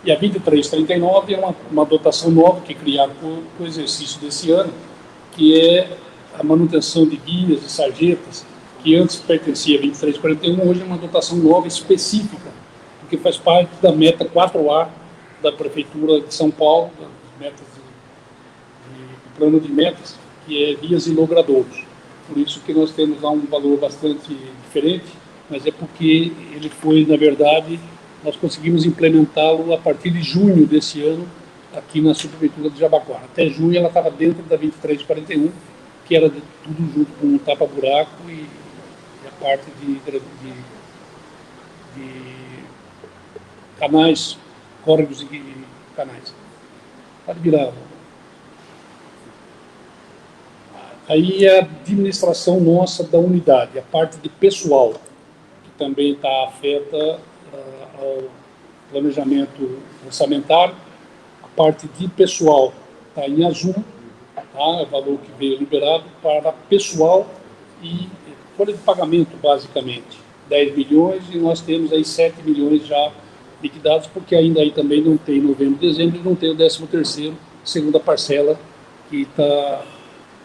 E a 2339 é uma dotação nova que criaram com o exercício desse ano, que é a manutenção de guias e sarjetas, que antes pertencia a 2341, hoje é uma dotação nova específica, porque faz parte da meta 4A da Prefeitura de São Paulo, das metas do plano de metas, que é vias e logradouros. Por isso que nós temos lá um valor bastante diferente, mas é porque ele foi, na verdade, nós conseguimos implementá-lo a partir de junho desse ano, aqui na Subprefeitura de Jabaquara. Até junho ela estava dentro da 2341, que era tudo junto com o tapa-buraco e a parte de canais, córregos e canais. Pode virar. Aí é a administração nossa da unidade, a parte de pessoal, que também está afeta ao planejamento orçamentário. A parte de pessoal está em azul, tá? É o valor que veio liberado para pessoal e folha de pagamento, basicamente, 10 milhões, e nós temos aí 7 milhões já liquidados, porque ainda aí também não tem novembro e dezembro, e não tem o 13º, segunda parcela, que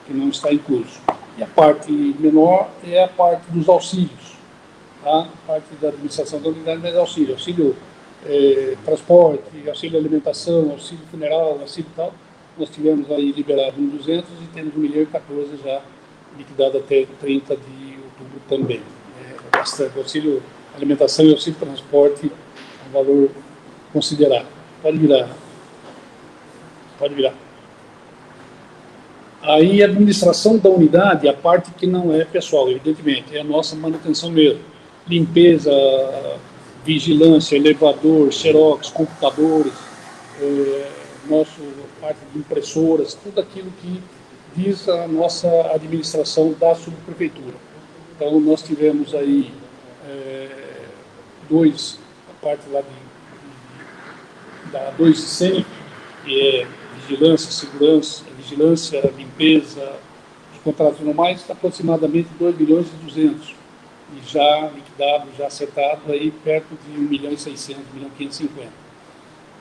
não está incluso. E a parte menor é a parte dos auxílios, tá? A parte da administração da unidade, mas auxílio transporte, auxílio alimentação, auxílio funeral, auxílio tal. Nós tivemos aí liberado 1.200 e temos 1.014 já liquidado até 30 de outubro também. Bastante. Auxílio alimentação e auxílio transporte é um valor considerável. Pode virar. Pode virar. Aí a administração da unidade, a parte que não é pessoal, evidentemente, é a nossa manutenção mesmo. Limpeza, vigilância, elevador, xerox, computadores, parte de impressoras, tudo aquilo que diz a nossa administração da subprefeitura. Então nós tivemos aí a parte lá da 200, que é vigilância, segurança, vigilância, limpeza, os contratos normais, aproximadamente 2.200.000, e já liquidado, já acertado, aí perto de 1.600.000, 1.550.000.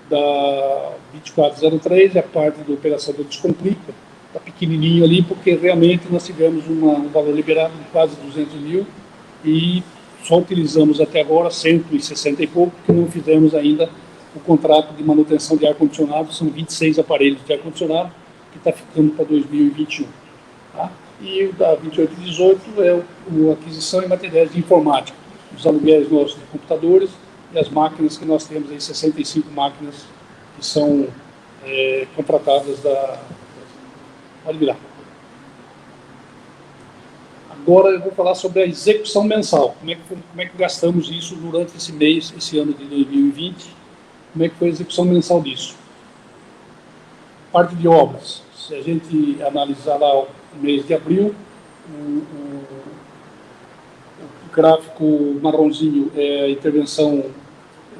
Da 2403, a parte da operação do Descomplica, está pequenininho ali, porque realmente nós tivemos um valor liberado de quase 200 mil, e só utilizamos até agora 160 e pouco, porque não fizemos ainda o contrato de manutenção de ar-condicionado, são 26 aparelhos de ar-condicionado, que está ficando para 2021. Tá? E o da 2818 é a aquisição de materiais de informática, os aluguéis nossos de computadores e as máquinas que nós temos aí, 65 máquinas que são contratadas da... Pode virar. Agora eu vou falar sobre a execução mensal, como é que gastamos isso durante esse mês, esse ano de 2020, como é que foi a execução mensal disso. Parte de obras, se a gente analisar lá o mês de abril, o gráfico marronzinho é a intervenção,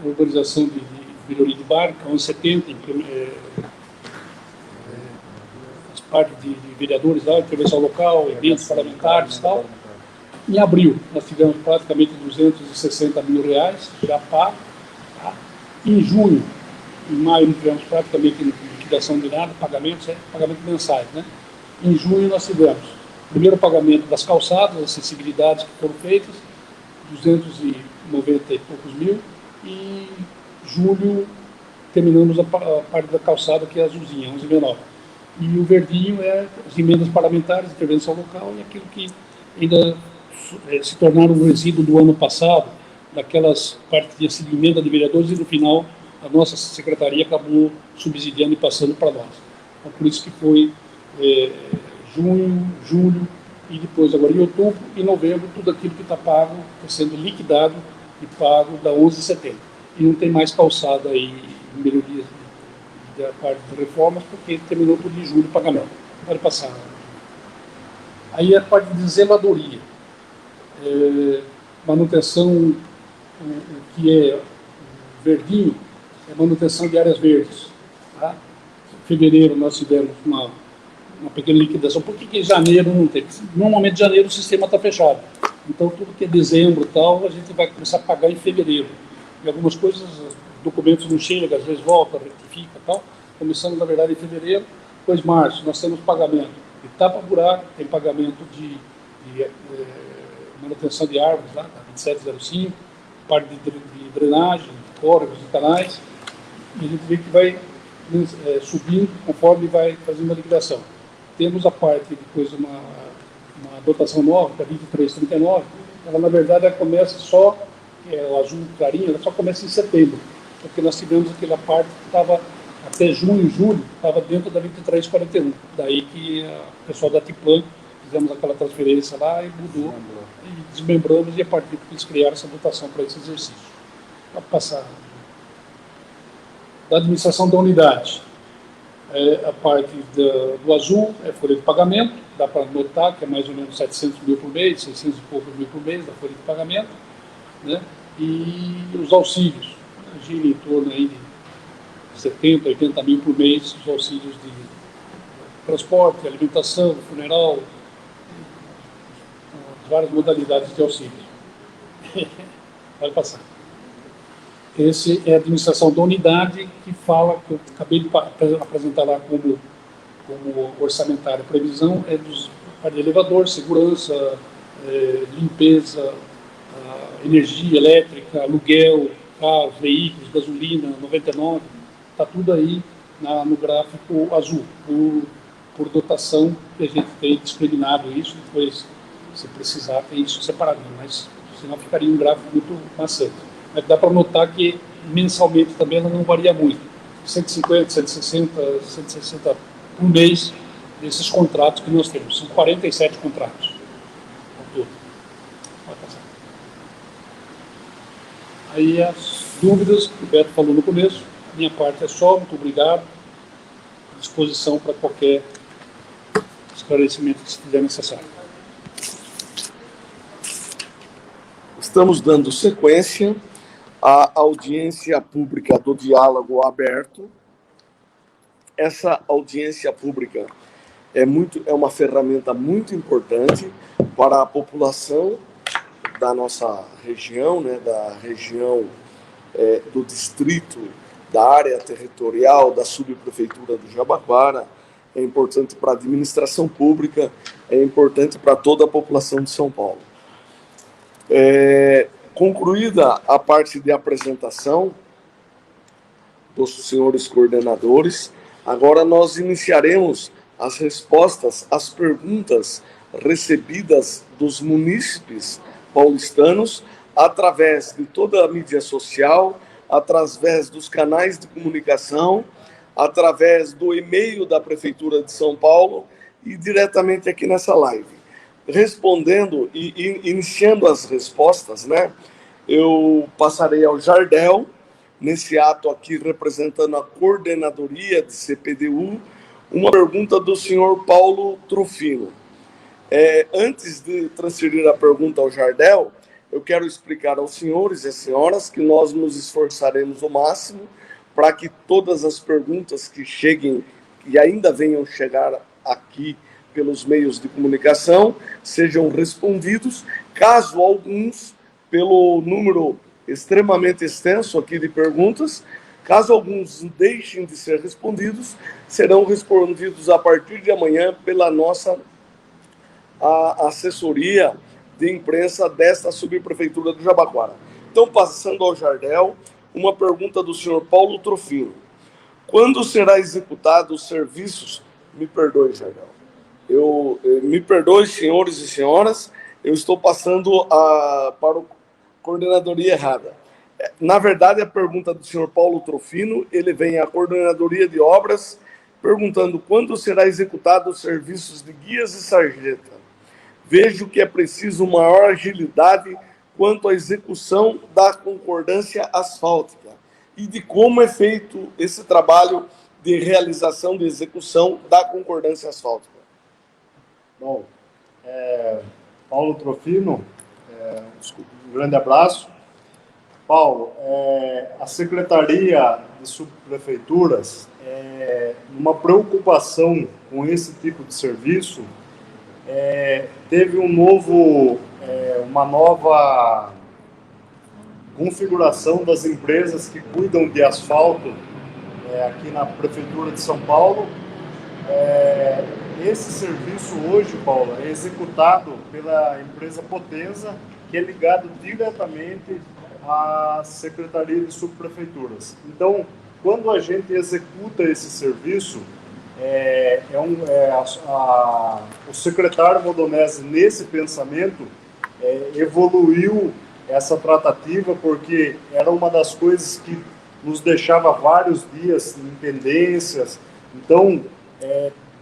a organização de melhoria de barca, 1170, as partes de vereadores lá, intervenção local, eventos parlamentares e tal. Em abril, nós tivemos praticamente R$260 mil já pago. Tá? Em junho, em maio, não tivemos praticamente liquidação de nada, pagamentos mensais. Né? Em junho, nós tivemos o primeiro pagamento das calçadas, as acessibilidades que foram feitas, 290 e poucos mil, e julho terminamos a parte da calçada, que é a azulzinha, 11,19. E o verdinho é as emendas parlamentares, intervenção local, e aquilo que ainda se tornaram um resíduo do ano passado, daquelas partes de emenda de vereadores, e no final a nossa secretaria acabou subsidiando e passando para nós. Então, por isso que foi junho, julho, e depois agora em outubro e novembro, tudo aquilo que está pago, está sendo liquidado e pago da 11,70. E não tem mais calçada aí, melhorias da parte de reformas, porque terminou por de julho o pagamento. Pode passar. Aí a parte de zeladoria. Manutenção, o que é verdinho, é manutenção de áreas verdes. Tá? Em fevereiro nós tivemos uma pequena liquidação. Por que em janeiro não tem? Normalmente em janeiro o sistema está fechado. Então tudo que é dezembro e tal, a gente vai começar a pagar em fevereiro. E algumas coisas, documentos não chegam, às vezes volta, retifica e tal. Começando, na verdade, em fevereiro. Depois, março, nós temos pagamento de tapa-buraco, tem pagamento de manutenção de árvores, lá, 2705, parte de drenagem, córregos e canais. E a gente vê que vai subindo conforme vai fazendo a liquidação. Temos a parte, depois, uma dotação nova, que é 2339. Ela, na verdade, ela começa só, o azul clarinho, ela só começa em setembro. Porque nós tivemos aquela parte que estava até junho, julho, estava dentro da 2341. Daí que o pessoal da Tiplan fizemos aquela transferência lá e mudou, e desmembramos, e a partir que eles criaram essa dotação para esse exercício. Pode passar. Da administração da unidade, a parte do azul é folha de pagamento, dá para notar que é mais ou menos 700 mil por mês, 600 e poucos mil por mês da folha de pagamento, né? E os auxílios, gira em torno aí de 70, 80 mil por mês, os auxílios de transporte, alimentação, funeral, várias modalidades de auxílio. Vai passar. Esse é a administração da unidade, que fala, que eu acabei de apresentar lá como orçamentária. A previsão é dos de elevador, segurança, limpeza, energia elétrica, aluguel, carros, veículos, gasolina, 99, está tudo aí no gráfico azul, por dotação, que a gente tem discriminado isso, depois, se precisar, tem isso separadinho, mas senão ficaria um gráfico muito maçante. Mas dá para notar que mensalmente também ela não varia muito, 150, 160, 160 por mês desses contratos que nós temos, são 47 contratos ao todo. Vai passar. Aí as dúvidas que o Beto falou no começo, minha parte é só, muito obrigado, à disposição para qualquer esclarecimento que se fizer necessário. Estamos dando sequência à audiência pública do diálogo aberto. Essa audiência pública é uma ferramenta muito importante para a população da nossa região, né, da região do distrito, da área territorial, da subprefeitura do Jabaquara. É importante para a administração pública, é importante para toda a população de São Paulo. Concluída a parte de apresentação dos senhores coordenadores, agora nós iniciaremos as respostas às perguntas recebidas dos munícipes paulistanos através de toda a mídia social, através dos canais de comunicação, através do e-mail da Prefeitura de São Paulo e diretamente aqui nessa live. Respondendo e iniciando as respostas, né, eu passarei ao Jardel, nesse ato aqui representando a coordenadoria de CPDU, uma pergunta do senhor Paulo Trufino. Antes de transferir a pergunta ao Jardel, eu quero explicar aos senhores e senhoras que nós nos esforçaremos o máximo para que todas as perguntas que cheguem e ainda venham chegar aqui pelos meios de comunicação sejam respondidos, caso alguns, pelo número extremamente extenso aqui de perguntas, caso alguns deixem de ser respondidos, serão respondidos a partir de amanhã pela nossa assessoria de imprensa desta subprefeitura do Jabaquara. Então, passando ao Jardel, uma pergunta do senhor Paulo Trufino. Quando será executado os serviços... Me perdoe, Jardel. Me perdoe, senhores e senhoras, eu estou passando para a coordenadoria errada. Na verdade, a pergunta do senhor Paulo Trufino, ele vem à coordenadoria de obras perguntando quando será executado os serviços de guias e sarjeta. Vejo que é preciso maior agilidade quanto à execução da concordância asfáltica e de como é feito esse trabalho de realização de execução da concordância asfáltica. Bom, Paulo Trufino, um grande abraço. Paulo, a Secretaria de Subprefeituras, uma preocupação com esse tipo de serviço, teve uma nova configuração das empresas que cuidam de asfalto aqui na Prefeitura de São Paulo. Esse serviço hoje, Paulo, é executado pela empresa Potenza, que é ligado diretamente à Secretaria de Subprefeituras. Então, quando a gente executa esse serviço, o secretário Modonese, nesse pensamento, evoluiu essa tratativa, porque era uma das coisas que nos deixava vários dias em pendências. Então,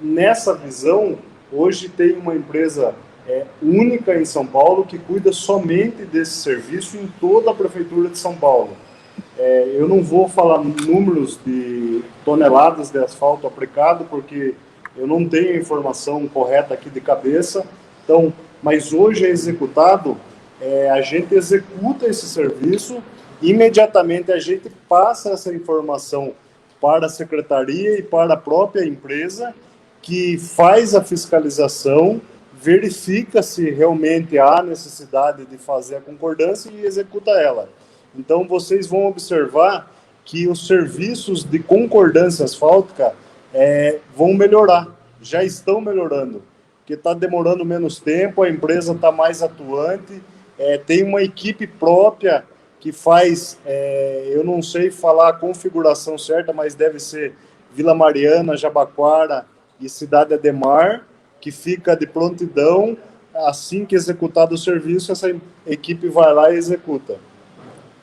nessa visão, hoje tem uma empresa única em São Paulo que cuida somente desse serviço em toda a Prefeitura de São Paulo. Eu não vou falar números de toneladas de asfalto aplicado, porque eu não tenho a informação correta aqui de cabeça. Então, mas hoje é executado, a gente executa esse serviço, imediatamente a gente passa essa informação para a secretaria e para a própria empresa, que faz a fiscalização, verifica se realmente há necessidade de fazer a concordância e executa ela. Então, vocês vão observar que os serviços de concordância asfáltica vão melhorar, já estão melhorando, porque está demorando menos tempo, a empresa está mais atuante, tem uma equipe própria que faz, eu não sei falar a configuração certa, mas deve ser Vila Mariana, Jabaquara e Cidade Ademar, que fica de prontidão. Assim que executado o serviço, essa equipe vai lá e executa.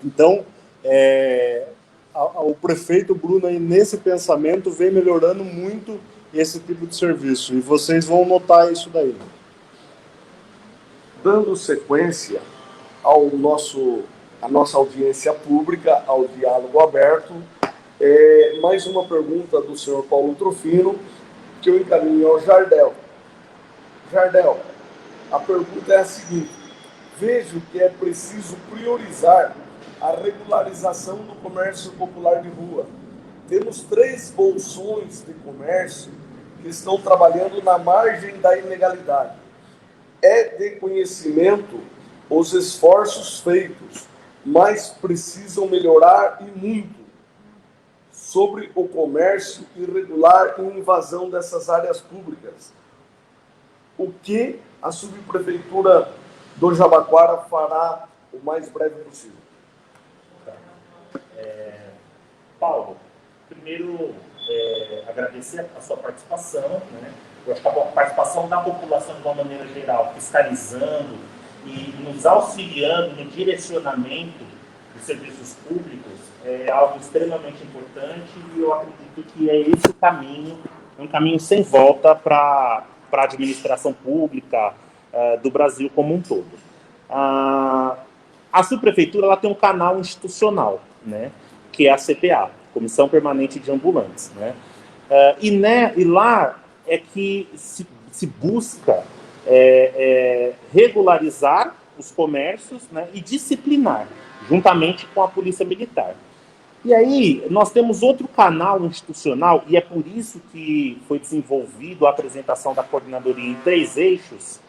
Então, o prefeito Bruno, aí, nesse pensamento, vem melhorando muito esse tipo de serviço, e vocês vão notar isso daí. Dando sequência à nossa audiência pública, ao diálogo aberto, mais uma pergunta do senhor Paulo Trufino, que eu encaminho ao Jardel. Jardel, a pergunta é a seguinte: vejo que é preciso priorizar a regularização do comércio popular de rua. Temos 3 bolsões de comércio que estão trabalhando na margem da ilegalidade. É de conhecimento os esforços feitos, mas precisam melhorar e muito sobre o comércio irregular e invasão dessas áreas públicas. O que a subprefeitura do Jabaquara fará o mais breve possível. Paulo, primeiro agradecer a sua participação, né? Eu acho que a participação da população de uma maneira geral, fiscalizando e nos auxiliando no direcionamento dos serviços públicos é algo extremamente importante e eu acredito que é esse o caminho, um caminho sem volta para a administração pública do Brasil como um todo. A subprefeitura ela tem um canal institucional, né, que é a CPA, Comissão Permanente de Ambulantes, né? E lá é que se busca regularizar os comércios, né, e disciplinar, juntamente com a Polícia Militar. E aí nós temos outro canal institucional, e é por isso que foi desenvolvido a apresentação da coordenadoria em 3 eixos,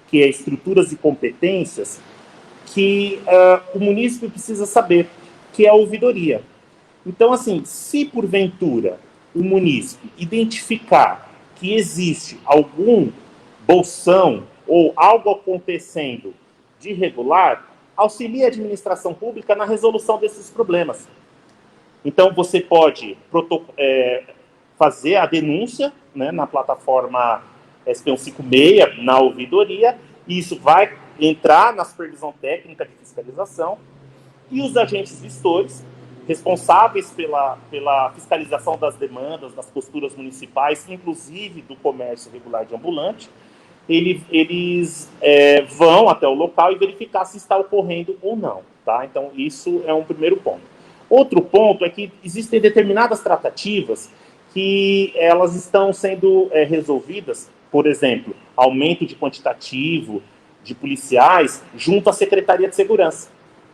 que é estruturas e competências, que o munícipe precisa saber, que é a ouvidoria. Então, assim, se porventura o munícipe identificar que existe algum bolsão ou algo acontecendo de irregular, auxilie a administração pública na resolução desses problemas. Então, você pode fazer a denúncia, né, na plataforma SP156, na ouvidoria, e isso vai entrar na supervisão técnica de fiscalização, e os agentes gestores, responsáveis pela fiscalização das demandas, das posturas municipais, inclusive do comércio regular de ambulante, eles vão até o local e verificar se está ocorrendo ou não. Tá? Então, isso é um primeiro ponto. Outro ponto é que existem determinadas tratativas que elas estão sendo resolvidas, por exemplo, aumento de quantitativo de policiais junto à Secretaria de Segurança,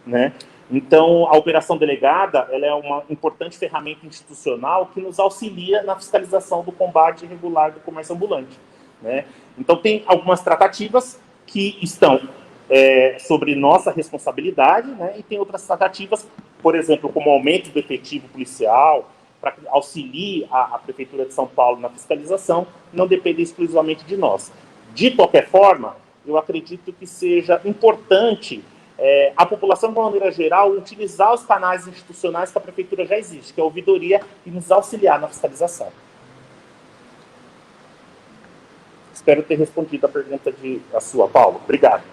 né? Então, a operação delegada ela é uma importante ferramenta institucional que nos auxilia na fiscalização do combate irregular do comércio ambulante, né? Então, tem algumas tratativas que estão sobre nossa responsabilidade, né? E tem outras tratativas, por exemplo, como aumento do efetivo policial, para que auxilie a Prefeitura de São Paulo na fiscalização, não depende exclusivamente de nós. De qualquer forma, eu acredito que seja importante a população, de uma maneira geral, utilizar os canais institucionais que a Prefeitura já existe, que é a ouvidoria, e nos auxiliar na fiscalização. Espero ter respondido a pergunta a sua, Paulo. Obrigado.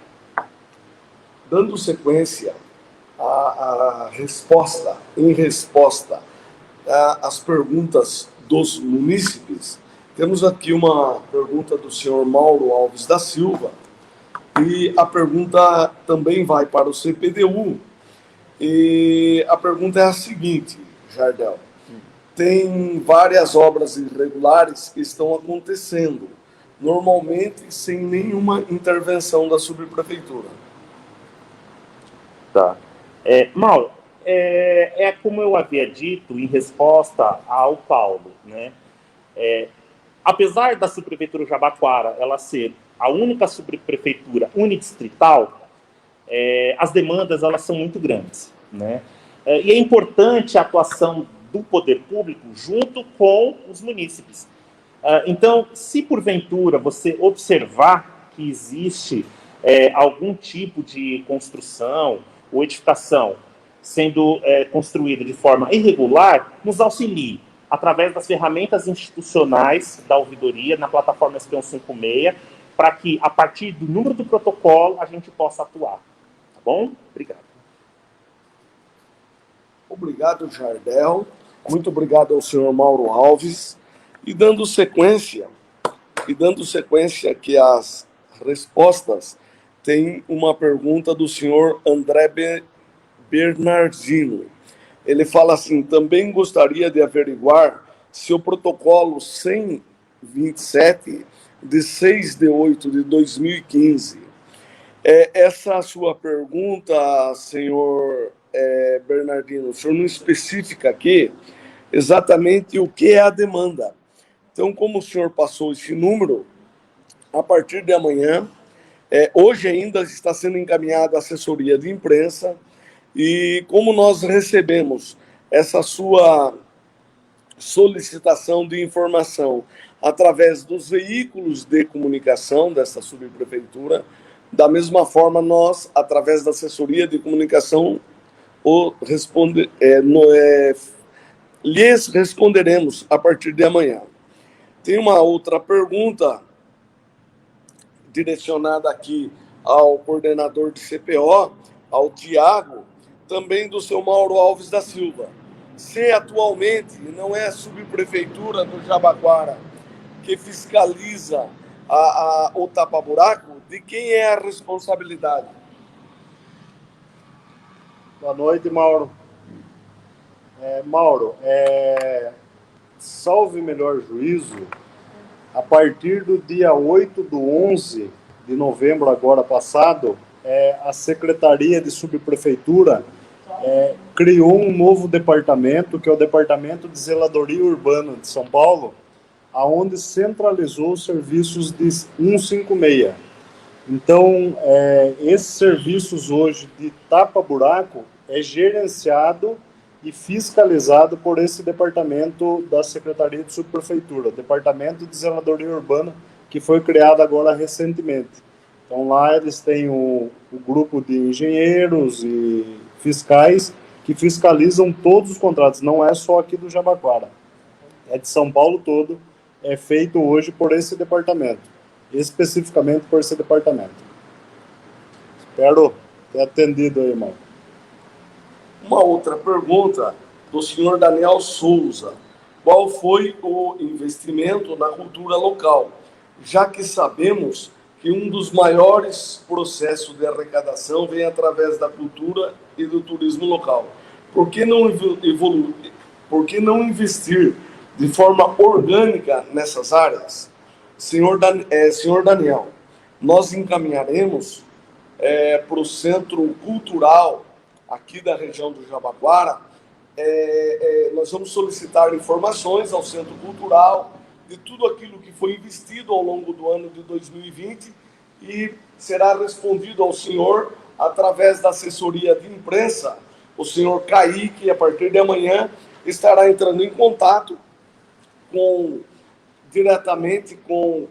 Dando sequência à resposta, em resposta às perguntas dos munícipes, temos aqui uma pergunta do senhor Mauro Alves da Silva, e a pergunta também vai para o CPDU. E a pergunta é a seguinte, Jardel. Tem várias obras irregulares que estão acontecendo, normalmente sem nenhuma intervenção da subprefeitura. Tá. Mauro, como eu havia dito em resposta ao Paulo, né? Apesar da subprefeitura Jabaquara ela ser a única subprefeitura unidistrital, as demandas elas são muito grandes, né? E é importante a atuação do poder público junto com os munícipes. Então, se porventura você observar que existe algum tipo de construção ou edificação sendo construída de forma irregular, nos auxilie através das ferramentas institucionais da ouvidoria na plataforma SP156, para que, a partir do número do protocolo, a gente possa atuar. Tá bom? Obrigado. Obrigado, Jardel. Muito obrigado ao senhor Mauro Alves. E dando sequência aqui às respostas, tem uma pergunta do senhor André Bernardino. Ele fala assim: também gostaria de averiguar se o protocolo 127, de 6 de 8 de 2015, essa sua pergunta, senhor Bernardino, o senhor não especifica aqui exatamente o que é a demanda. Então, como o senhor passou esse número, a partir de amanhã, hoje ainda está sendo encaminhada a assessoria de imprensa, e como nós recebemos essa sua solicitação de informação através dos veículos de comunicação dessa subprefeitura, Da mesma forma, nós, através da assessoria de comunicação, lhes responderemos a partir de amanhã. Tem uma outra pergunta direcionada aqui ao coordenador de CPO, ao Tiago, também do seu Mauro Alves da Silva. Se atualmente não é a subprefeitura do Jabaquara que fiscaliza o tapa-buraco, de quem é a responsabilidade? Boa noite, Mauro. Mauro, salve melhor juízo, a partir do dia 8/11 de novembro, agora passado, a Secretaria de Subprefeitura criou um novo departamento, que é o Departamento de Zeladoria Urbana de São Paulo, aonde centralizou os serviços de 156. Então, esses serviços hoje de tapa-buraco é gerenciado e fiscalizado por esse departamento da Secretaria de Subprefeitura, Departamento de Zeladoria Urbana, que foi criado agora recentemente. Então, lá eles têm o grupo de engenheiros e fiscais que fiscalizam todos os contratos, não é só aqui do Jabaquara, é de São Paulo todo, é feito hoje por esse departamento, especificamente por esse departamento. Espero ter atendido aí, irmão. Uma outra pergunta do senhor Daniel Souza. Qual foi o investimento na cultura local? Já que sabemos que um dos maiores processos de arrecadação vem através da cultura e do turismo local. Por que não investir de forma orgânica nessas áreas? Senhor Daniel, nós encaminharemos para o Centro Cultural aqui da região do Jabaquara. Nós vamos solicitar informações ao Centro Cultural de tudo aquilo que foi investido ao longo do ano de 2020 e será respondido ao senhor através da assessoria de imprensa. O senhor Kaique, a partir de amanhã, estará entrando em contato diretamente com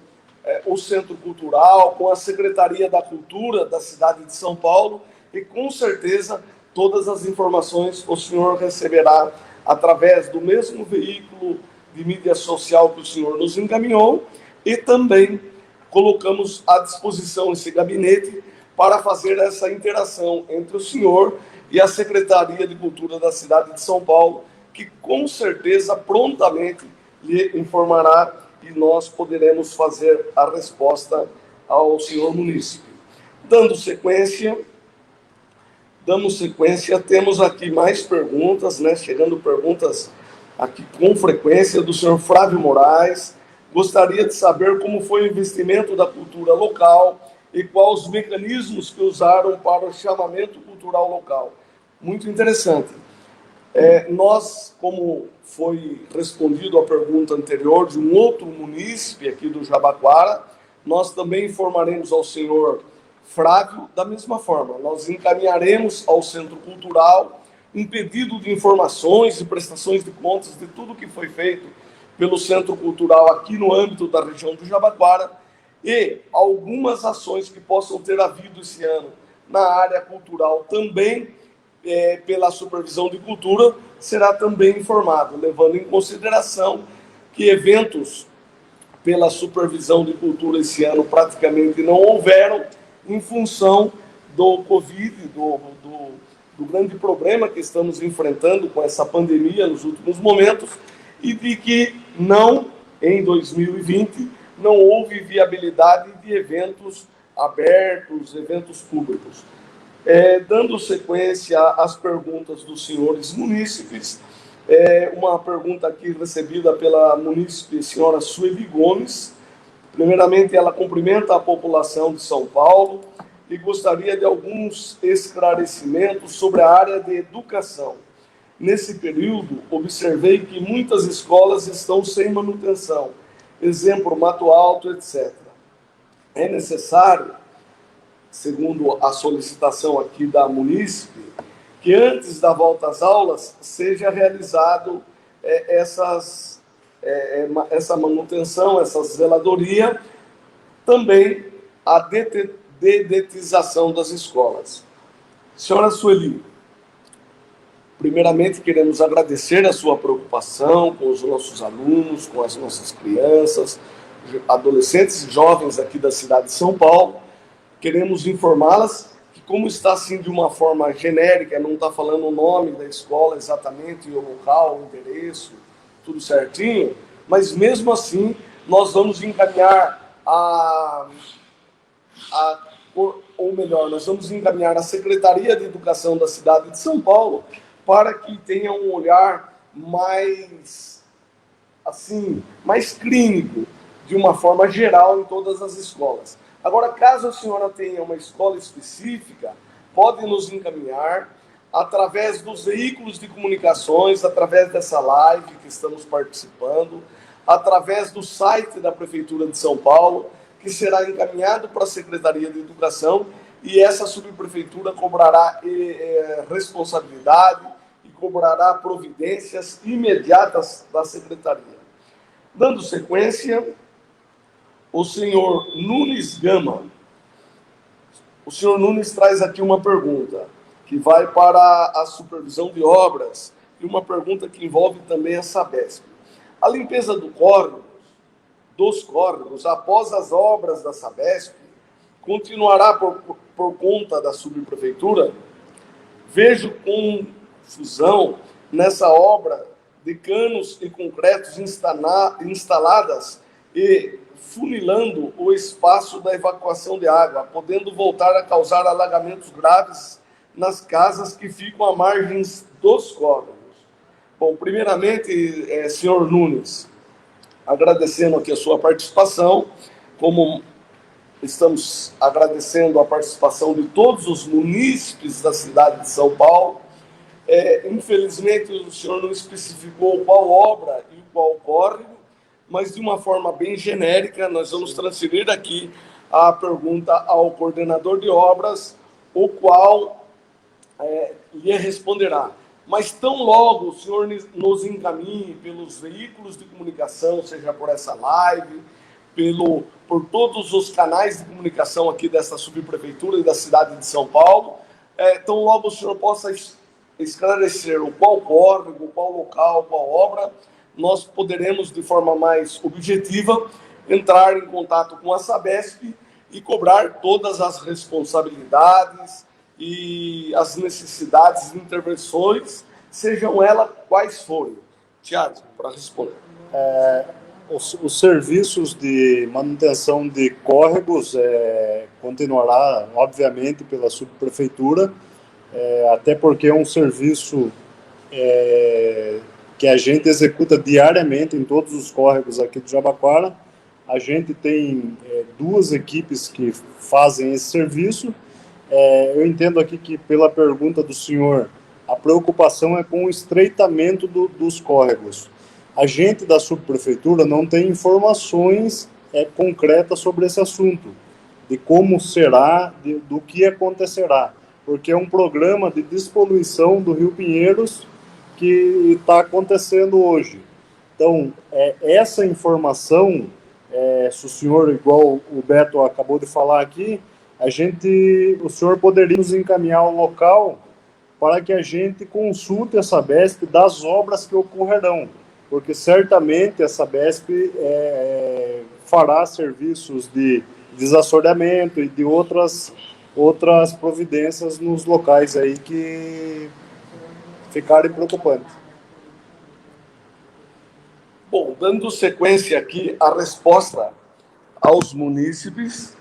o Centro Cultural, com a Secretaria da Cultura da cidade de São Paulo, e com certeza todas as informações o senhor receberá através do mesmo veículo de mídia social que o senhor nos encaminhou, e também colocamos à disposição esse gabinete para fazer essa interação entre o senhor e a Secretaria de Cultura da cidade de São Paulo, que com certeza prontamente lhe informará e nós poderemos fazer a resposta ao senhor munícipe. Damos sequência, temos aqui mais perguntas, né? Chegando perguntas aqui com frequência do senhor Flávio Moraes. Gostaria de saber como foi o investimento da cultura local e quais os mecanismos que usaram para o chamamento cultural local. Muito interessante. Nós, como foi respondido a pergunta anterior de um outro munícipe aqui do Jabaquara, nós também informaremos ao senhor Flávio da mesma forma. Nós encaminharemos ao Centro Cultural um pedido de informações e prestações de contas de tudo que foi feito pelo Centro Cultural aqui no âmbito da região do Jabaquara e algumas ações que possam ter havido esse ano na área cultural também, pela supervisão de cultura, será também informado, levando em consideração que eventos pela supervisão de cultura esse ano praticamente não houveram, em função do Covid, do grande problema que estamos enfrentando com essa pandemia nos últimos momentos, e de que em 2020, não houve viabilidade de eventos abertos, eventos públicos. Dando sequência às perguntas dos senhores munícipes, uma pergunta aqui recebida pela munícipe senhora Sueli Gomes. Primeiramente, ela cumprimenta a população de São Paulo e gostaria de alguns esclarecimentos sobre a área de educação. Nesse período, observei que muitas escolas estão sem manutenção, exemplo, Mato Alto, etc. É necessário, segundo a solicitação aqui da munícipe, que antes da volta às aulas seja realizado essa manutenção, essa zeladoria, também a dedetização das escolas. Senhora Sueli, primeiramente queremos agradecer a sua preocupação com os nossos alunos, com as nossas crianças, adolescentes e jovens aqui da cidade de São Paulo. Queremos informá-las que, como está assim de uma forma genérica, não está falando o nome da escola exatamente, o local, o endereço, tudo certinho, mas mesmo assim nós vamos encaminhar ou melhor, nós vamos encaminhar a Secretaria de Educação da cidade de São Paulo para que tenha um olhar mais clínico, de uma forma geral em todas as escolas. Agora, caso a senhora tenha uma escola específica, pode nos encaminhar através dos veículos de comunicações, através dessa live que estamos participando, através do site da Prefeitura de São Paulo, que será encaminhado para a Secretaria de Educação, e essa subprefeitura cobrará responsabilidade e cobrará providências imediatas da Secretaria. Dando sequência, o senhor Nunes Gama. O senhor Nunes traz aqui uma pergunta que vai para a supervisão de obras e uma pergunta que envolve também a Sabesp. A limpeza dos córregos, após as obras da Sabesp, continuará por conta da subprefeitura? Vejo confusão nessa obra de canos e concretos instaladas e funilando o espaço da evacuação de água, podendo voltar a causar alagamentos graves nas casas que ficam à margem dos córregos. Bom, primeiramente, senhor Nunes, agradecendo aqui a sua participação, como estamos agradecendo a participação de todos os munícipes da cidade de São Paulo. Infelizmente, o senhor não especificou qual obra e qual córrego, mas de uma forma bem genérica, nós vamos transferir aqui a pergunta ao coordenador de obras, o qual lhe responderá. Mas tão logo o senhor nos encaminhe pelos veículos de comunicação, seja por essa live, por todos os canais de comunicação aqui dessa subprefeitura e da cidade de São Paulo, tão logo o senhor possa esclarecer o qual córrego, qual local, qual obra, nós poderemos, de forma mais objetiva, entrar em contato com a Sabesp e cobrar todas as responsabilidades e as necessidades de intervenções, sejam elas quais forem. Tiago, para responder. Os serviços de manutenção de córregos continuará, obviamente, pela subprefeitura, até porque é um serviço que a gente executa diariamente em todos os córregos aqui do Jabaquara. A gente tem 2 equipes que fazem esse serviço. Eu entendo aqui que, pela pergunta do senhor, a preocupação é com o estreitamento dos córregos. A gente da subprefeitura não tem informações concretas sobre esse assunto, de como será, do que acontecerá, porque é um programa de despoluição do Rio Pinheiros que está acontecendo hoje. Então, essa informação, se o senhor, igual o Beto acabou de falar aqui, o senhor poderia nos encaminhar o local para que a gente consulte a Sabesp das obras que ocorrerão, porque certamente a Sabesp fará serviços de desassoreamento e de outras providências nos locais aí que ficarem preocupantes. Bom, dando sequência aqui à resposta aos munícipes,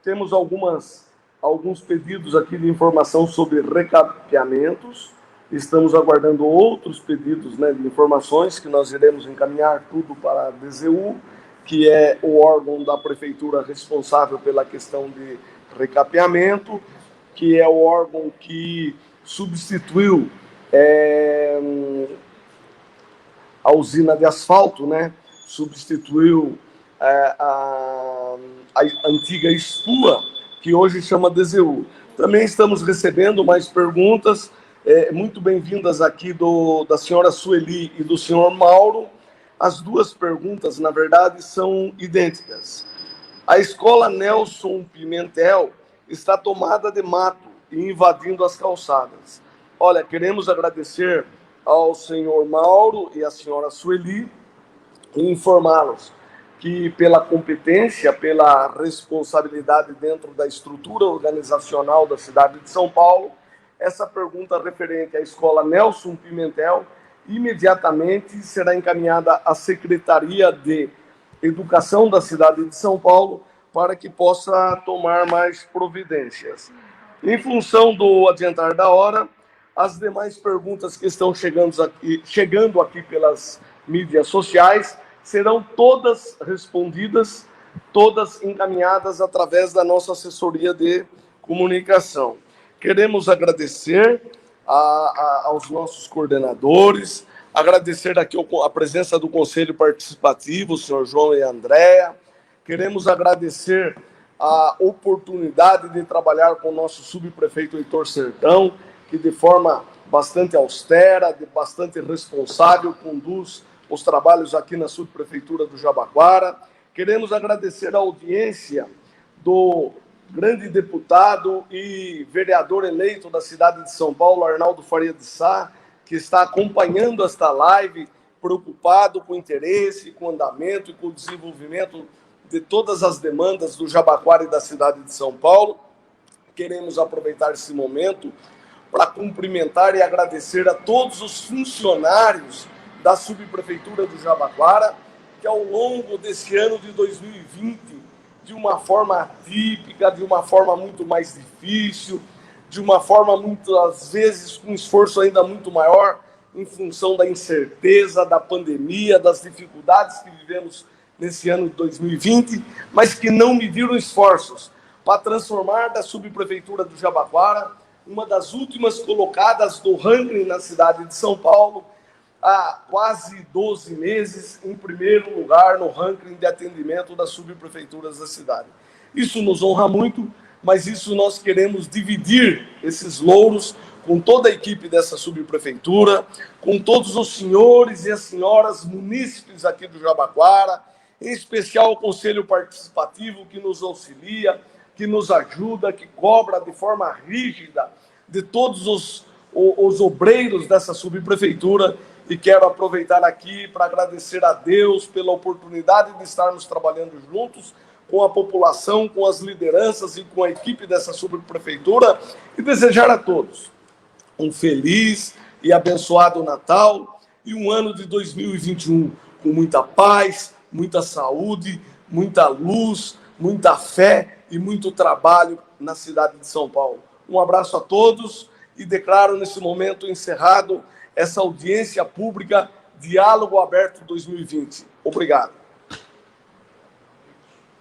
temos alguns pedidos aqui de informação sobre recapeamentos. Estamos aguardando outros pedidos, de informações que nós iremos encaminhar tudo para a DZU, que é o órgão da prefeitura responsável pela questão de recapeamento, que é o órgão que substituiu a usina de asfalto, substituiu a antiga SPUA, que hoje chama DZU. Também estamos recebendo mais perguntas, muito bem-vindas aqui da senhora Sueli e do senhor Mauro. As 2 perguntas, na verdade, são idênticas. A escola Nelson Pimentel está tomada de mato e invadindo as calçadas. Olha, queremos agradecer ao senhor Mauro e à senhora Sueli e informá-los que, pela competência, pela responsabilidade dentro da estrutura organizacional da cidade de São Paulo, essa pergunta referente à escola Nelson Pimentel imediatamente será encaminhada à Secretaria de Educação da cidade de São Paulo para que possa tomar mais providências. Em função do adiantar da hora, as demais perguntas que estão chegando aqui pelas mídias sociais serão todas respondidas, todas encaminhadas através da nossa assessoria de comunicação. Queremos agradecer aos nossos coordenadores, agradecer aqui a presença do Conselho Participativo, o senhor João e a Andréa. Queremos agradecer a oportunidade de trabalhar com o nosso subprefeito Heitor Sertão, que de forma bastante austera, bastante responsável, conduz os trabalhos aqui na subprefeitura do Jabaquara. Queremos agradecer a audiência do grande deputado e vereador eleito da cidade de São Paulo, Arnaldo Faria de Sá, que está acompanhando esta live, preocupado com o interesse, com o andamento e com o desenvolvimento de todas as demandas do Jabaquara e da cidade de São Paulo. Queremos aproveitar esse momento para cumprimentar e agradecer a todos os funcionários da subprefeitura do Jabaquara, que ao longo desse ano de 2020, de uma forma atípica, de uma forma muito mais difícil, de uma forma muitas vezes com um esforço ainda muito maior, em função da incerteza, da pandemia, das dificuldades que vivemos nesse ano de 2020, mas que não mediram esforços para transformar da subprefeitura do Jabaquara uma das últimas colocadas do ranking na cidade de São Paulo, há quase 12 meses, em primeiro lugar no ranking de atendimento das subprefeituras da cidade. Isso nos honra muito, mas isso nós queremos dividir esses louros com toda a equipe dessa subprefeitura, com todos os senhores e as senhoras munícipes aqui do Jabaquara, em especial o Conselho Participativo, que nos auxilia, que nos ajuda, que cobra de forma rígida de todos os obreiros dessa subprefeitura. E quero aproveitar aqui para agradecer a Deus pela oportunidade de estarmos trabalhando juntos com a população, com as lideranças e com a equipe dessa subprefeitura, e desejar a todos um feliz e abençoado Natal e um ano de 2021 com muita paz, muita saúde, muita luz, muita fé e muito trabalho na cidade de São Paulo. Um abraço a todos e declaro nesse momento encerrado essa audiência pública Diálogo Aberto 2020. Obrigado.